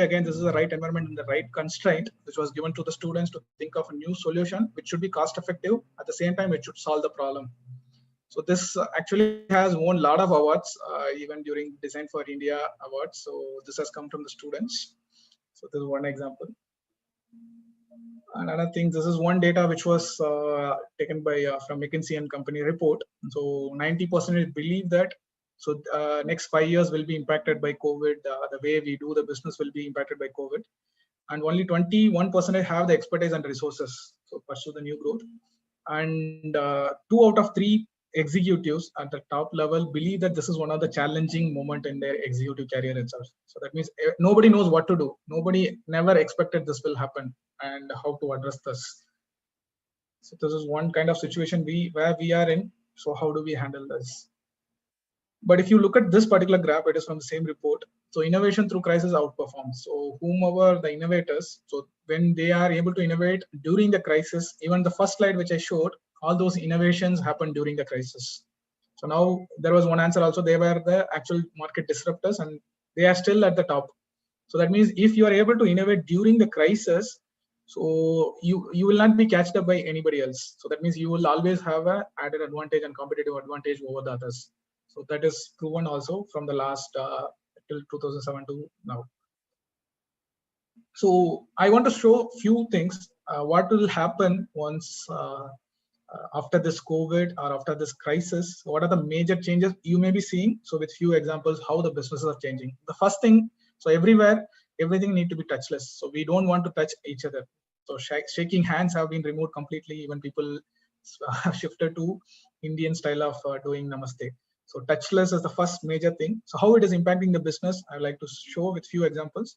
This is the right environment and the right constraint which was given to the students to think of a new solution which should be cost effective. At the same time, it should solve the problem. So this actually has won a lot of awards, even during Design for India awards. So this has come from the students. So this is one example. Another thing, this is one data which was taken by from McKinsey and Company report. So 90% believe that so next 5 years will be impacted by COVID. The way we do the business will be impacted by COVID, and only 21% have the expertise and resources to pursue the new growth. and 2 out of 3 executives at the top level believe that this is one of the challenging moment in their executive career itself. So that means nobody knows what to do. Nobody never expected this will happen and how to address this. So this is one kind of situation where we are in. So how do we handle this? But if you look at this particular graph, it is from the same report. So innovation through crisis outperforms. So whomever the innovators, so when they are able to innovate during the crisis, even the first slide which I showed, all those innovations happened during the crisis. So now there was one answer also, they were the actual market disruptors and they are still at the top. So that means if you are able to innovate during the crisis, so you will not be catched up by anybody else. So that means you will always have a added advantage and competitive advantage over the others. So that is proven also from the last till 2007 to now. So I want to show few things. What will happen once after this COVID or after this crisis? What are the major changes you may be seeing? So with few examples, how the businesses are changing. The first thing, so everywhere, everything need to be touchless. So we don't want to touch each other. So shaking hands have been removed completely. Even people shifted to Indian style of doing namaste. So touchless is the first major thing. So how it is impacting the business, I like to show with few examples.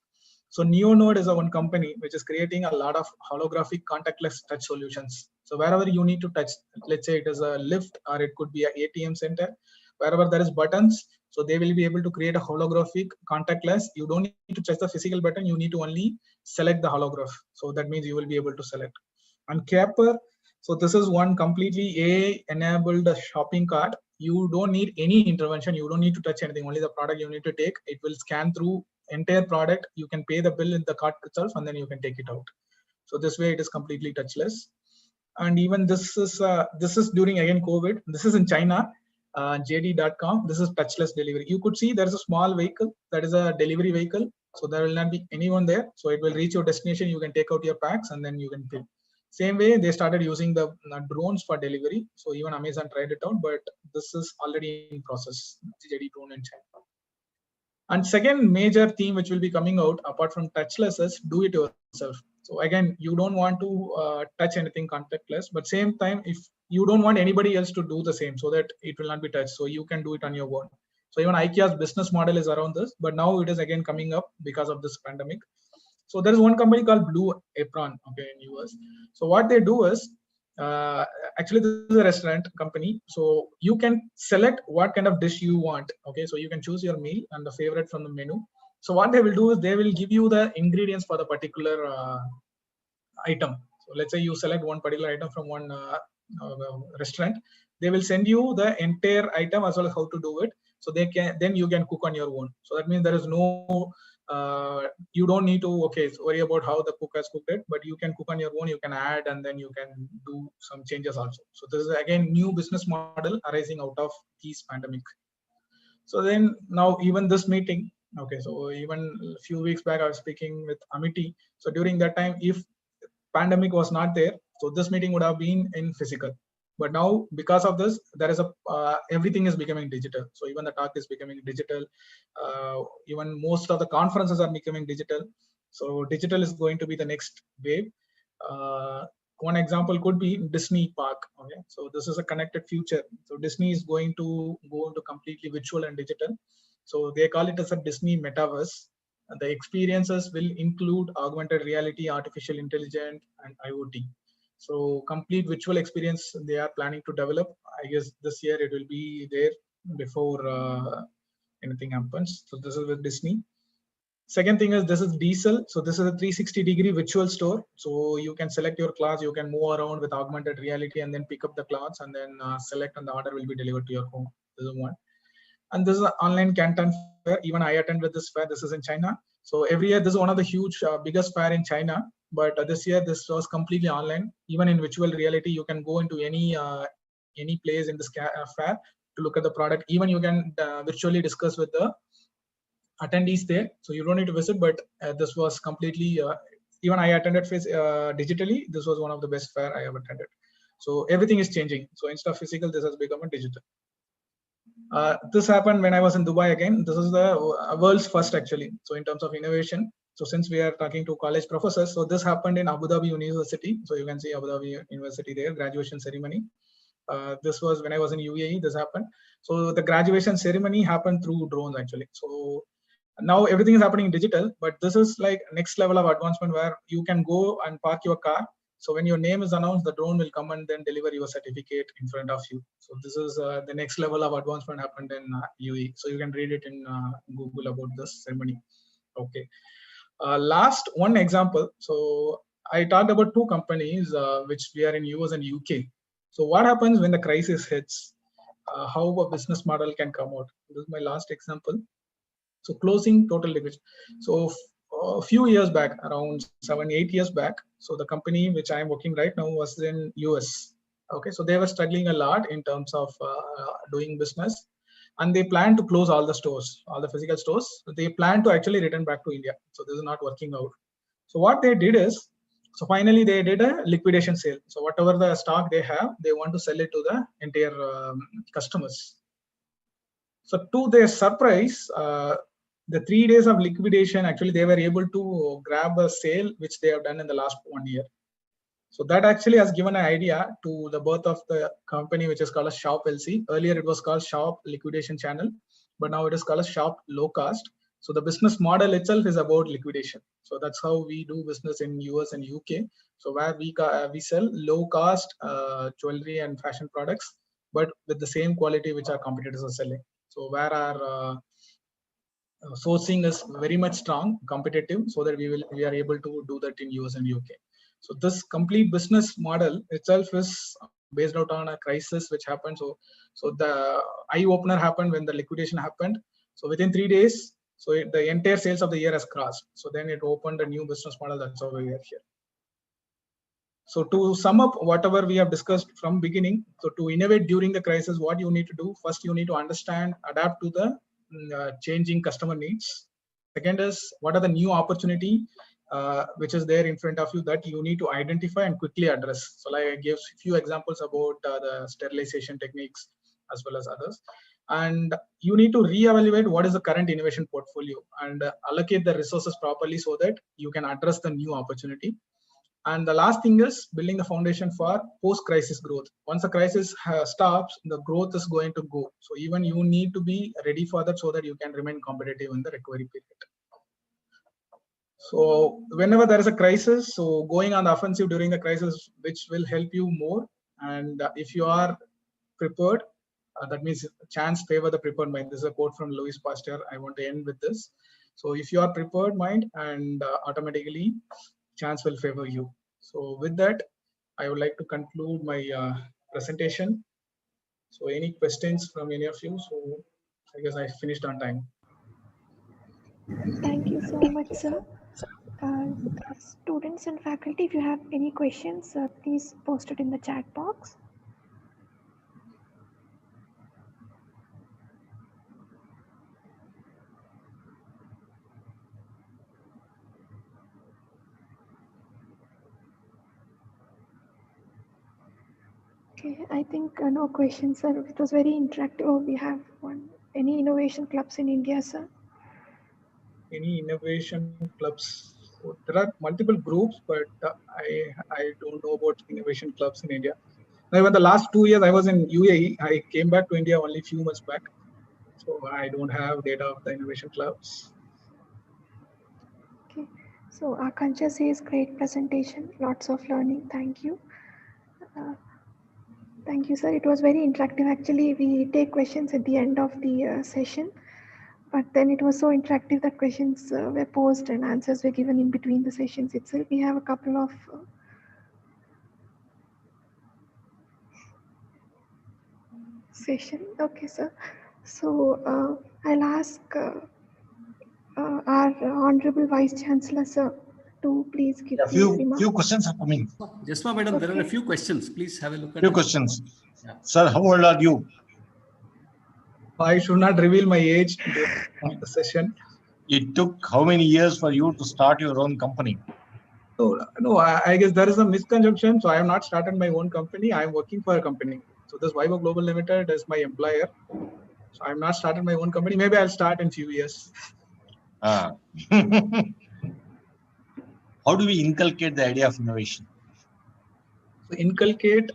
So NeoNode is a one company which is creating a lot of holographic contactless touch solutions. So wherever you need to touch, let's say it is a lift or it could be an ATM center, wherever there is buttons, so they will be able to create a holographic contactless. You don't need to touch the physical button, you need to only select the holograph. So that means you will be able to select. And Capper, so this is one completely AI-enabled shopping cart. You don't need any intervention. You don't need to touch anything. Only the product you need to take. It will scan through entire product. You can pay the bill in the cart itself, and then you can take it out. So this way, it is completely touchless. And even this is during again COVID. This is in China, JD.com. This is touchless delivery. You could see there is a small vehicle that is a delivery vehicle. So there will not be anyone there. So it will reach your destination. You can take out your packs and then you can pay. Same way, they started using the drones for delivery. So even Amazon tried it out, but this is already in process. JD drone in China. And second major theme which will be coming out apart from touchless is do it yourself. So again, you don't want to touch anything contactless, but same time, if you don't want anybody else to do the same so that it will not be touched, so you can do it on your own. So even IKEA's business model is around this, but now it is again coming up because of this pandemic. So there is one company called Blue Apron, okay, in US. So what they do is, actually this is a restaurant company. So you can select what kind of dish you want, okay. So you can choose your meal and the favorite from the menu. So what they will do is they will give you the ingredients for the particular item. So let's say you select one particular item from one restaurant. They will send you the entire item as well as how to do it. So then you can cook on your own. So that means there is no you don't need to worry about how the cook has cooked it, but you can cook on your own. You can add and then you can do some changes also. So this is again new business model arising out of this pandemic. So then now even this meeting, okay, so even a few weeks back I was speaking with Amity. So during that time, if pandemic was not there, so this meeting would have been in physical. But now because of this, there is a everything is becoming digital. So even the talk is becoming digital. Even most of the conferences are becoming digital. So digital is going to be the next wave. One example could be Disney Park. Okay, so this is a connected future. So Disney is going to go into completely virtual and digital. So they call it as a Disney metaverse. The experiences will include augmented reality, artificial intelligence, and IoT. So complete virtual experience they are planning to develop. I guess this year it will be there before anything happens. So this is with Disney. Second thing is this is Diesel. So this is a 360-degree virtual store. So you can select your class, you can move around with augmented reality and then pick up the class and then select and the order will be delivered to your home. This is one. And this is an online Canton fair. Even I attended this fair. This is in China. So every year, this is one of the huge, biggest fair in China. But this year, this was completely online. Even in virtual reality, you can go into any place in this fair to look at the product. Even you can virtually discuss with the attendees there. So you don't need to visit, but this was completely, even I attended digitally. This was one of the best fair I have attended. So everything is changing. So instead of physical, this has become a digital. This happened when I was in Dubai again. This is the world's first actually. So in terms of innovation, So since we are talking to college professors, so this happened in Abu Dhabi University. So you can see Abu Dhabi University there, graduation ceremony. This was when I was in UAE, this happened. So the graduation ceremony happened through drones actually. So now everything is happening digital, but this is like next level of advancement where you can go and park your car. So when your name is announced, the drone will come and then deliver your certificate in front of you. So this is the next level of advancement happened in UAE. So you can read it in Google about this ceremony. Okay. Last one example. So I talked about two companies which we are in US and UK. So what happens when the crisis hits? How a business model can come out. This is my last example. So closing total division. So a few years back, around 7-8 years back, so the company which I am working right now was in US. Okay, so they were struggling a lot in terms of doing business, and they plan to close all the stores, all the physical stores. They plan to actually return back to India. So this is not working out. So what they did is, so finally they did a liquidation sale. So whatever the stock they have, they want to sell it to the entire customers. So to their surprise, the 3 days of liquidation, actually they were able to grab a sale which they have done in the last 1 year. So that actually has given an idea to the birth of the company, which is called as Shop LC. Earlier it was called Shop Liquidation Channel, but now it is called as Shop Low Cost. So the business model itself is about liquidation. So that's how we do business in US and UK. So where we sell low cost jewelry and fashion products, but with the same quality which our competitors are selling. So where our sourcing is very much strong, competitive, so that we are able to do that in US and UK. So this complete business model itself is based out on a crisis which happened. So the eye opener happened when the liquidation happened. So within 3 days, so the entire sales of the year has crossed. So then it opened a new business model. That's how we are here. So to sum up whatever we have discussed from beginning, so to innovate during the crisis, what you need to do, first you need to understand, adapt to the changing customer needs. Second is, what are the new opportunity which is there in front of you that you need to identify and quickly address. So like I gave a few examples about the sterilization techniques as well as others. And you need to reevaluate what is the current innovation portfolio and allocate the resources properly so that you can address the new opportunity. And the last thing is building the foundation for post-crisis growth. Once the crisis stops, the growth is going to go. So even you need to be ready for that so that you can remain competitive in the recovery period. So whenever there is a crisis, so going on the offensive during the crisis, which will help you more. And if you are prepared, that means chance favor the prepared mind. This is a quote from Louis Pasteur. I want to end with this. So if you are prepared mind, and automatically chance will favor you. So with that, I would like to conclude my presentation. So any questions from any of you? So I guess I finished on time. Thank you so much, sir. Students and faculty, if you have any questions, please post it in the chat box. Okay, I think no questions, sir. It was very interactive. Oh, we have one. Any innovation clubs in India, sir? Any innovation clubs? So there are multiple groups, but I don't know about innovation clubs in India. Now, even the last 2 years I was in UAE, I came back to India only a few months back. So I don't have data of the innovation clubs. Okay, so Akansha says great presentation, lots of learning. Thank you. Thank you, sir. It was very interactive. Actually, we take questions at the end of the session, but then it was so interactive that questions were posed and answers were given in between the sessions itself. We have a couple of session. Okay, sir. So I'll ask our Honorable Vice Chancellor, sir, to please give his remarks. Few questions are coming. Jasma, madam, Okay. there are a few questions. Please have a look at Few it. questions. Yeah. Sir, how old are you? I should not reveal my age during the session. It took how many years for you to start your own company? No, I guess there is a misconception. So I have not started my own company. I am working for a company. So this Vivo Global Limited is my employer. So I have not started my own company. Maybe I'll start in few years. how do we inculcate the idea of innovation? So inculcate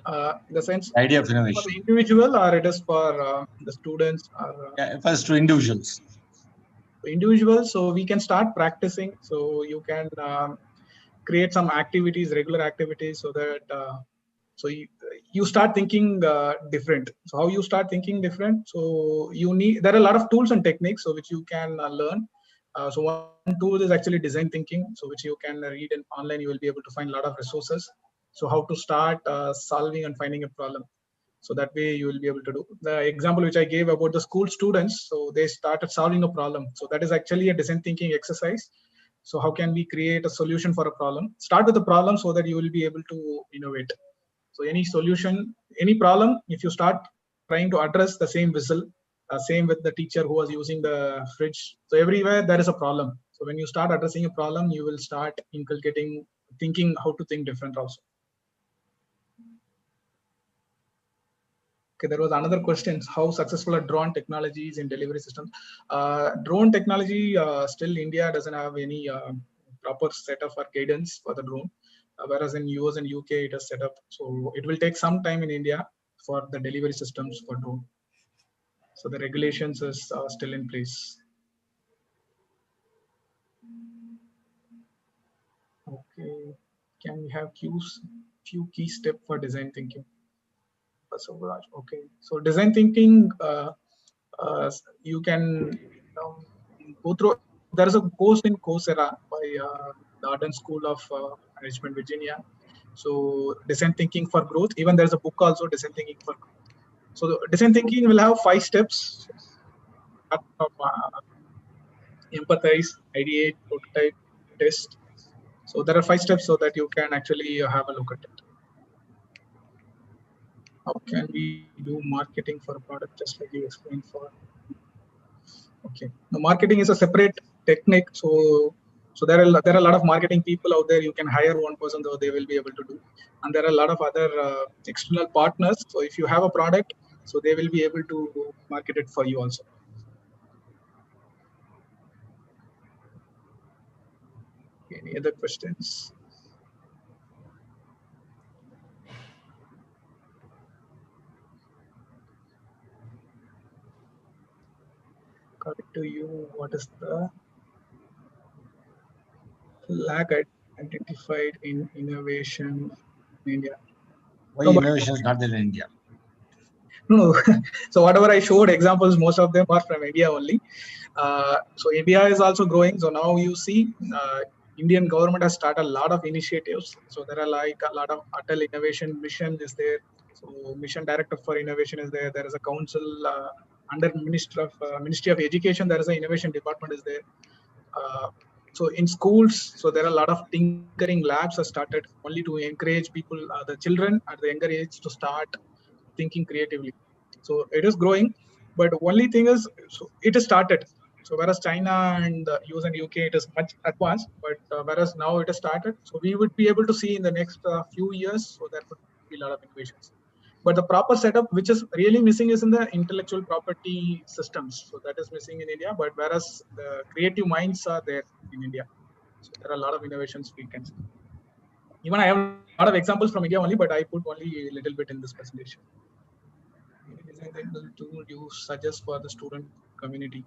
in the sense The idea of for innovation. the individual, or it is for the students, or Yeah, first to individuals. individuals. So we can start practicing. So you can create some activities, regular activities, so that so you start thinking different. So how you start thinking different? So there are a lot of tools and techniques so which you can learn. So one tool is actually design thinking, so which you can read in online. You will be able to find a lot of resources. So how to start solving and finding a problem. So that way you will be able to do. The example which I gave about the school students, so they started solving a problem. So that is actually a design thinking exercise. So how can we create a solution for a problem? Start with the problem so that you will be able to innovate. So any solution, any problem, if you start trying to address the same whistle, same with the teacher who was using the fridge. So everywhere there is a problem. So when you start addressing a problem, you will start inculcating thinking how to think different also. Okay, there was another question: how successful are drone technologies in delivery systems? Drone technology, still India doesn't have any proper setup or guidance for the drone, whereas in US and UK it is set up. So it will take some time in India for the delivery systems for drone. So the regulations is still in place. Okay, can we have few key steps for design thinking? Okay, so design thinking, you can go through. There is a course in Coursera by the Arden School of Management, Virginia. So design thinking for growth. Even there is a book also, design thinking for growth. So the design thinking will have 5 steps: empathize, ideate, prototype, test. So there are 5 steps so that you can actually have a look at it. How can we do marketing for a product, just like you explained for? Okay, the marketing is a separate technique. So there are a lot of marketing people out there. You can hire one person, though they will be able to do, and there are a lot of other external partners. So if you have a product, so they will be able to market it for you also. Any other questions? According to you, what is the lack identified in innovation in India? Why No, but innovation is not there in India? no. So whatever I showed examples, most of them are from India only. So India is also growing. So now you see, Indian government has started a lot of initiatives. So there are like a lot of Atal Innovation Mission is there. So Mission Director for Innovation is there. There is a council under Ministry of Education. There is an innovation department is there. So in schools, so there are a lot of tinkering labs are started only to encourage people, the children at the younger age, to start thinking creatively. So it is growing, but only thing is, so it is started. So whereas China and the US and UK, it is much advanced, but whereas now it has started. So we would be able to see in the next few years. So there could be a lot of innovations. But the proper setup, which is really missing, is in the intellectual property systems. So that is missing in India. But whereas the creative minds are there in India, so there are a lot of innovations we can see. Even I have a lot of examples from India only, but I put only a little bit in this presentation. Any design tool you suggest for the student community?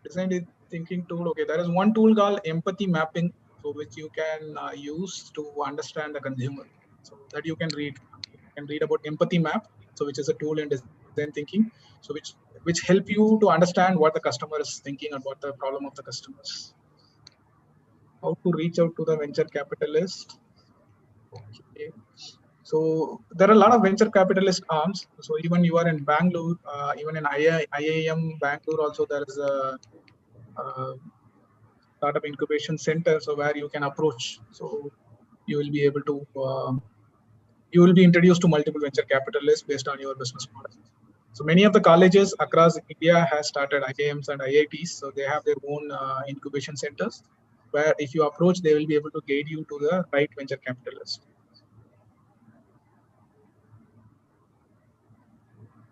Design thinking tool. Okay, there is one tool called empathy mapping, so which you can use to understand the consumer. So that you can read. You can read about empathy map. So which is a tool in design thinking. So which help you to understand what the customer is thinking and what the problem of the customers. How to reach out to the venture capitalist? Okay. So there are a lot of venture capitalist arms. So even you are in Bangalore, even in IIM Bangalore also there is a startup incubation center. So where you can approach. So you will be able to you will be introduced to multiple venture capitalists based on your business model. So many of the colleges across India has started IIMs and IITs. So they have their own incubation centers where if you approach, they will be able to guide you to the right venture capitalist.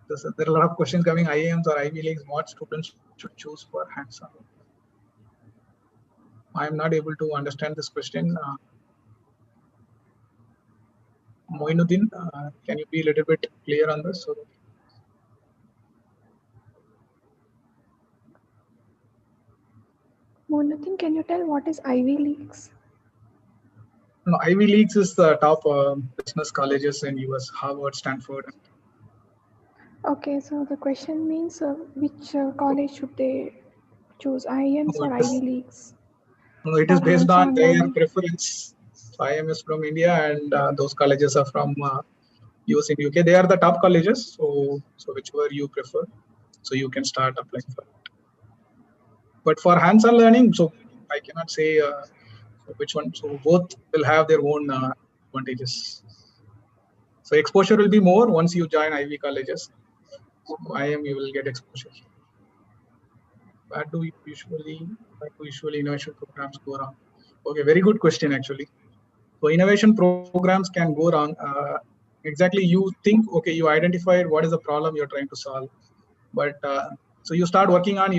There are a lot of questions coming. IIMs or Ivy Leagues, what students should choose for hands-on? I am not able to understand this question. Moinuddin, can you be a little bit clear on this? So, Monatin, can you tell what is Ivy Leagues? no, Ivy Leagues is the top business colleges in US, Harvard, Stanford. Okay, so the question means which college should they choose, IIMs or Ivy Leagues? No, it For is based on hands-on their learning. preference. So I am is from India, and those colleges are from US in UK. They are the top colleges. So whichever you prefer, so you can start applying for it. But for hands-on learning, so I cannot say which one. So both will have their own advantages. So exposure will be more once you join Ivy colleges. So IIM you will get exposure. Where do usually innovation programs go wrong? Okay, very good question actually. So innovation programs can go wrong. Exactly, you think, okay, you identified what is the problem you're trying to solve, but so you start working on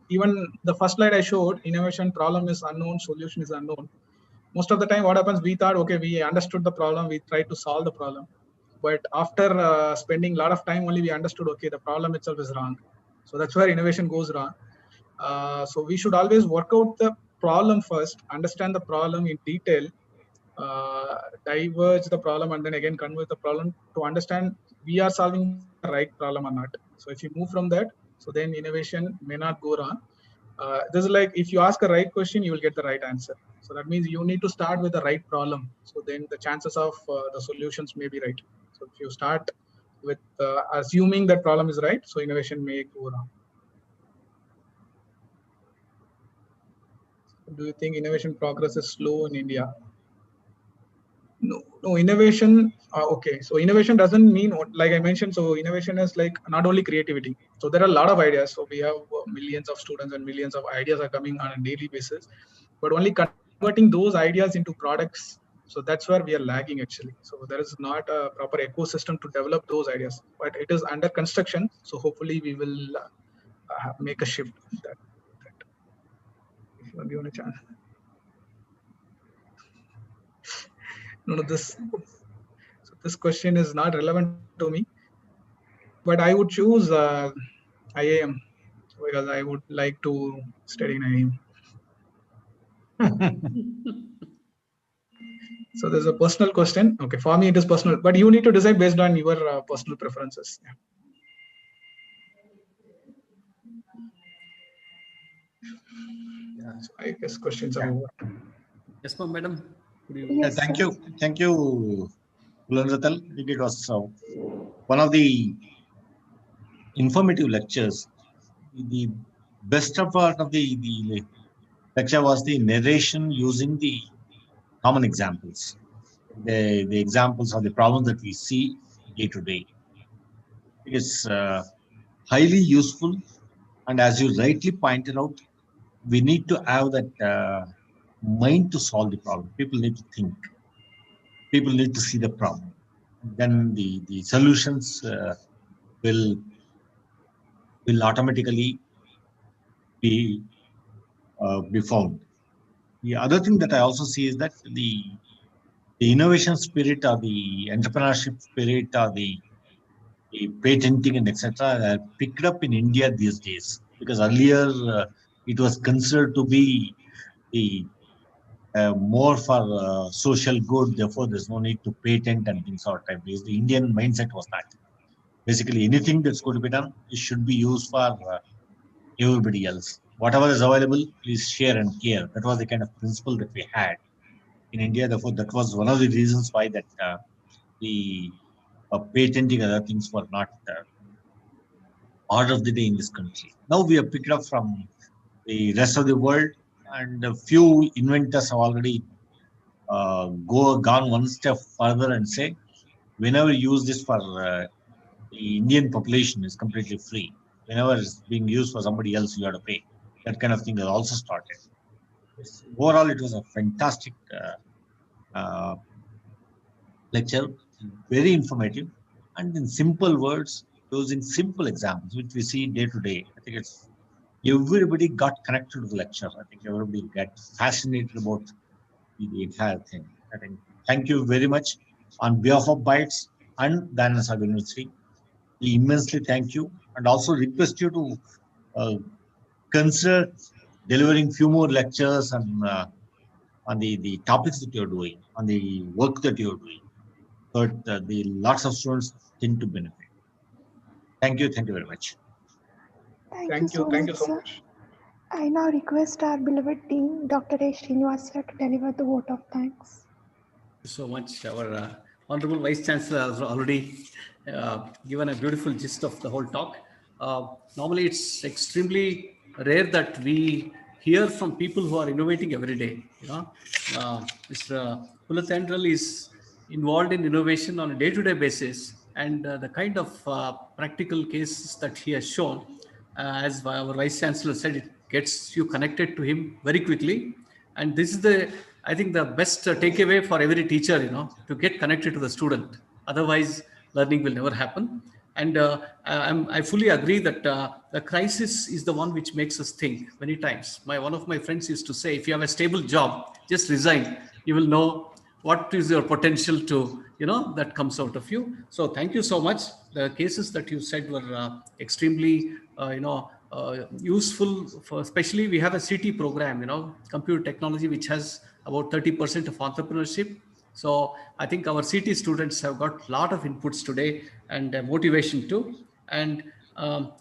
even the first slide I showed, innovation problem is unknown, solution is unknown. Most of the time, what happens? We thought, okay, we understood the problem, we tried to solve the problem, but after spending a lot of time, only we understood, okay, the problem itself is wrong. So that's where innovation goes wrong. So we should always work out the problem first, understand the problem in detail, diverge the problem, and then again convert the problem to understand we are solving the right problem or not. So if you move from that, so then innovation may not go wrong. This is like if you ask a right question, you will get the right answer. So that means you need to start with the right problem. So then the chances of the solutions may be right. So if you start with assuming that problem is right, so innovation may go wrong. Do you think innovation progress is slow in India? No, innovation. Okay, so innovation doesn't mean like I mentioned. So innovation is like not only creativity. So there are a lot of ideas. So we have millions of students and millions of ideas are coming on a daily basis, but only converting those ideas into products. So that's where we are lagging actually. So there is not a proper ecosystem to develop those ideas, but it is under construction. So hopefully we will make a shift in that. If you are given a chance. No, this question is not relevant to me, but I would choose IAM because I would like to study in IAM. So there's a personal question. Okay, for me it is personal, but you need to decide based on your personal preferences. Yeah. So I guess questions are over. Yes, ma'am, madam. Yes, Thank sir. you. Thank you, Kulanratal. It was one of the informative lectures. The best part of the lecture was the narration using the common examples, the examples of the problems that we see day to day. It is highly useful, and as you rightly pointed out, we need to have that mind to solve the problem. People need to think. People need to see the problem. Then the solutions will automatically be be found. The other thing that I also see is that the innovation spirit or the entrepreneurship spirit or the patenting and etc. are picked up in India these days, because earlier it was considered to be the more for social good. Therefore, there's no need to patent and things sort of type. Because the Indian mindset was that basically anything that's going to be done, it should be used for everybody else. Whatever is available, please share and care. That was the kind of principle that we had in India. Therefore, that was one of the reasons why that the patenting and other things were not order of the day in this country. Now we have picked up from the rest of the world, and a few inventors have already gone one step further and say, whenever you use this for the Indian population is completely free. Whenever it's being used for somebody else, you have to pay. That kind of thing has also started. Overall, it was a fantastic uh, lecture, very informative, and in simple words, using simple examples, which we see day to day. I think it's everybody got connected to the lecture. I think everybody got fascinated about the entire thing. I think thank you very much on behalf of Bytes and Dhanasag University. We immensely thank you and also request you to consider delivering few more lectures on the topics that you're doing, on the work that you're doing, but the lots of students tend to benefit. Thank you very much. Thank you so Thank you much, so sir. much. I now request our beloved dean, Dr. A. Srinivasa, to deliver the vote of thanks. Thank you so much. Our Honorable Vice Chancellor has already given a beautiful gist of the whole talk. Normally, it's extremely rare that we hear from people who are innovating every day. Mr. Pulathendral is involved in innovation on a day-to-day basis, and the kind of practical cases that he has shown, as our Vice Chancellor said, it gets you connected to him very quickly. And this is I think the best takeaway for every teacher, to get connected to the student. Otherwise, learning will never happen. And I fully agree that the crisis is the one which makes us think many times. One of my friends used to say, if you have a stable job, just resign. You will know what is your potential to, that comes out of you. So thank you so much. The cases that you said were extremely, useful for, especially we have a CT program, computer technology, which has about 30% of entrepreneurship. So I think our CT students have got a lot of inputs today and motivation too, and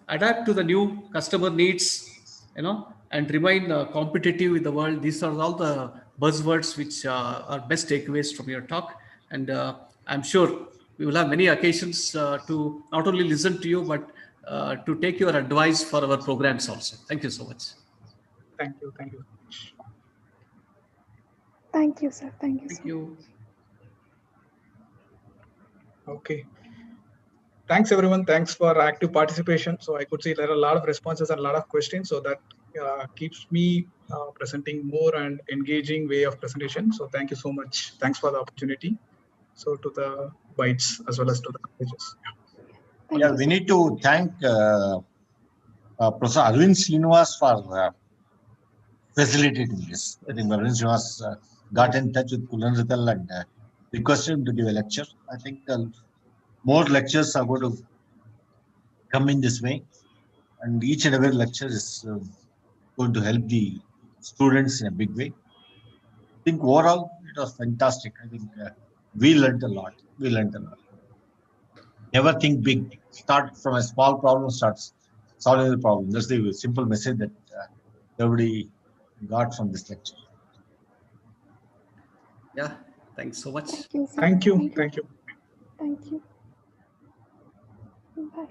adapt to the new customer needs, and remain competitive with the world. These are all the buzzwords which are best takeaways from your talk. And I'm sure we will have many occasions to not only listen to you, but to take your advice for our programs also. Thank you so much. Thank you so much. Thank you, sir. Thank you so Thank you. much. Okay. Thanks, everyone. Thanks for active participation. So I could see there are a lot of responses and a lot of questions. So that keeps me presenting more and engaging way of presentation. So thank you so much. Thanks for the opportunity. So to the Bytes as well as to the colleges. Thank Yeah, you, we sir. need to thank Professor Arvind Srinivas for facilitating this. I think Arvind Srinivas got in touch with Pulanrital and requested him to give a lecture. I think more lectures are going to come in this way, and each and every lecture is going to help the students in a big way. I think overall it was fantastic. I think we learned a lot. Never think big. Start from a small problem, starts solving the problem. That's the simple message that everybody got from this lecture. Yeah, thanks so much. Thank you, sir. Thank you. Thank you. Thank you. Bye.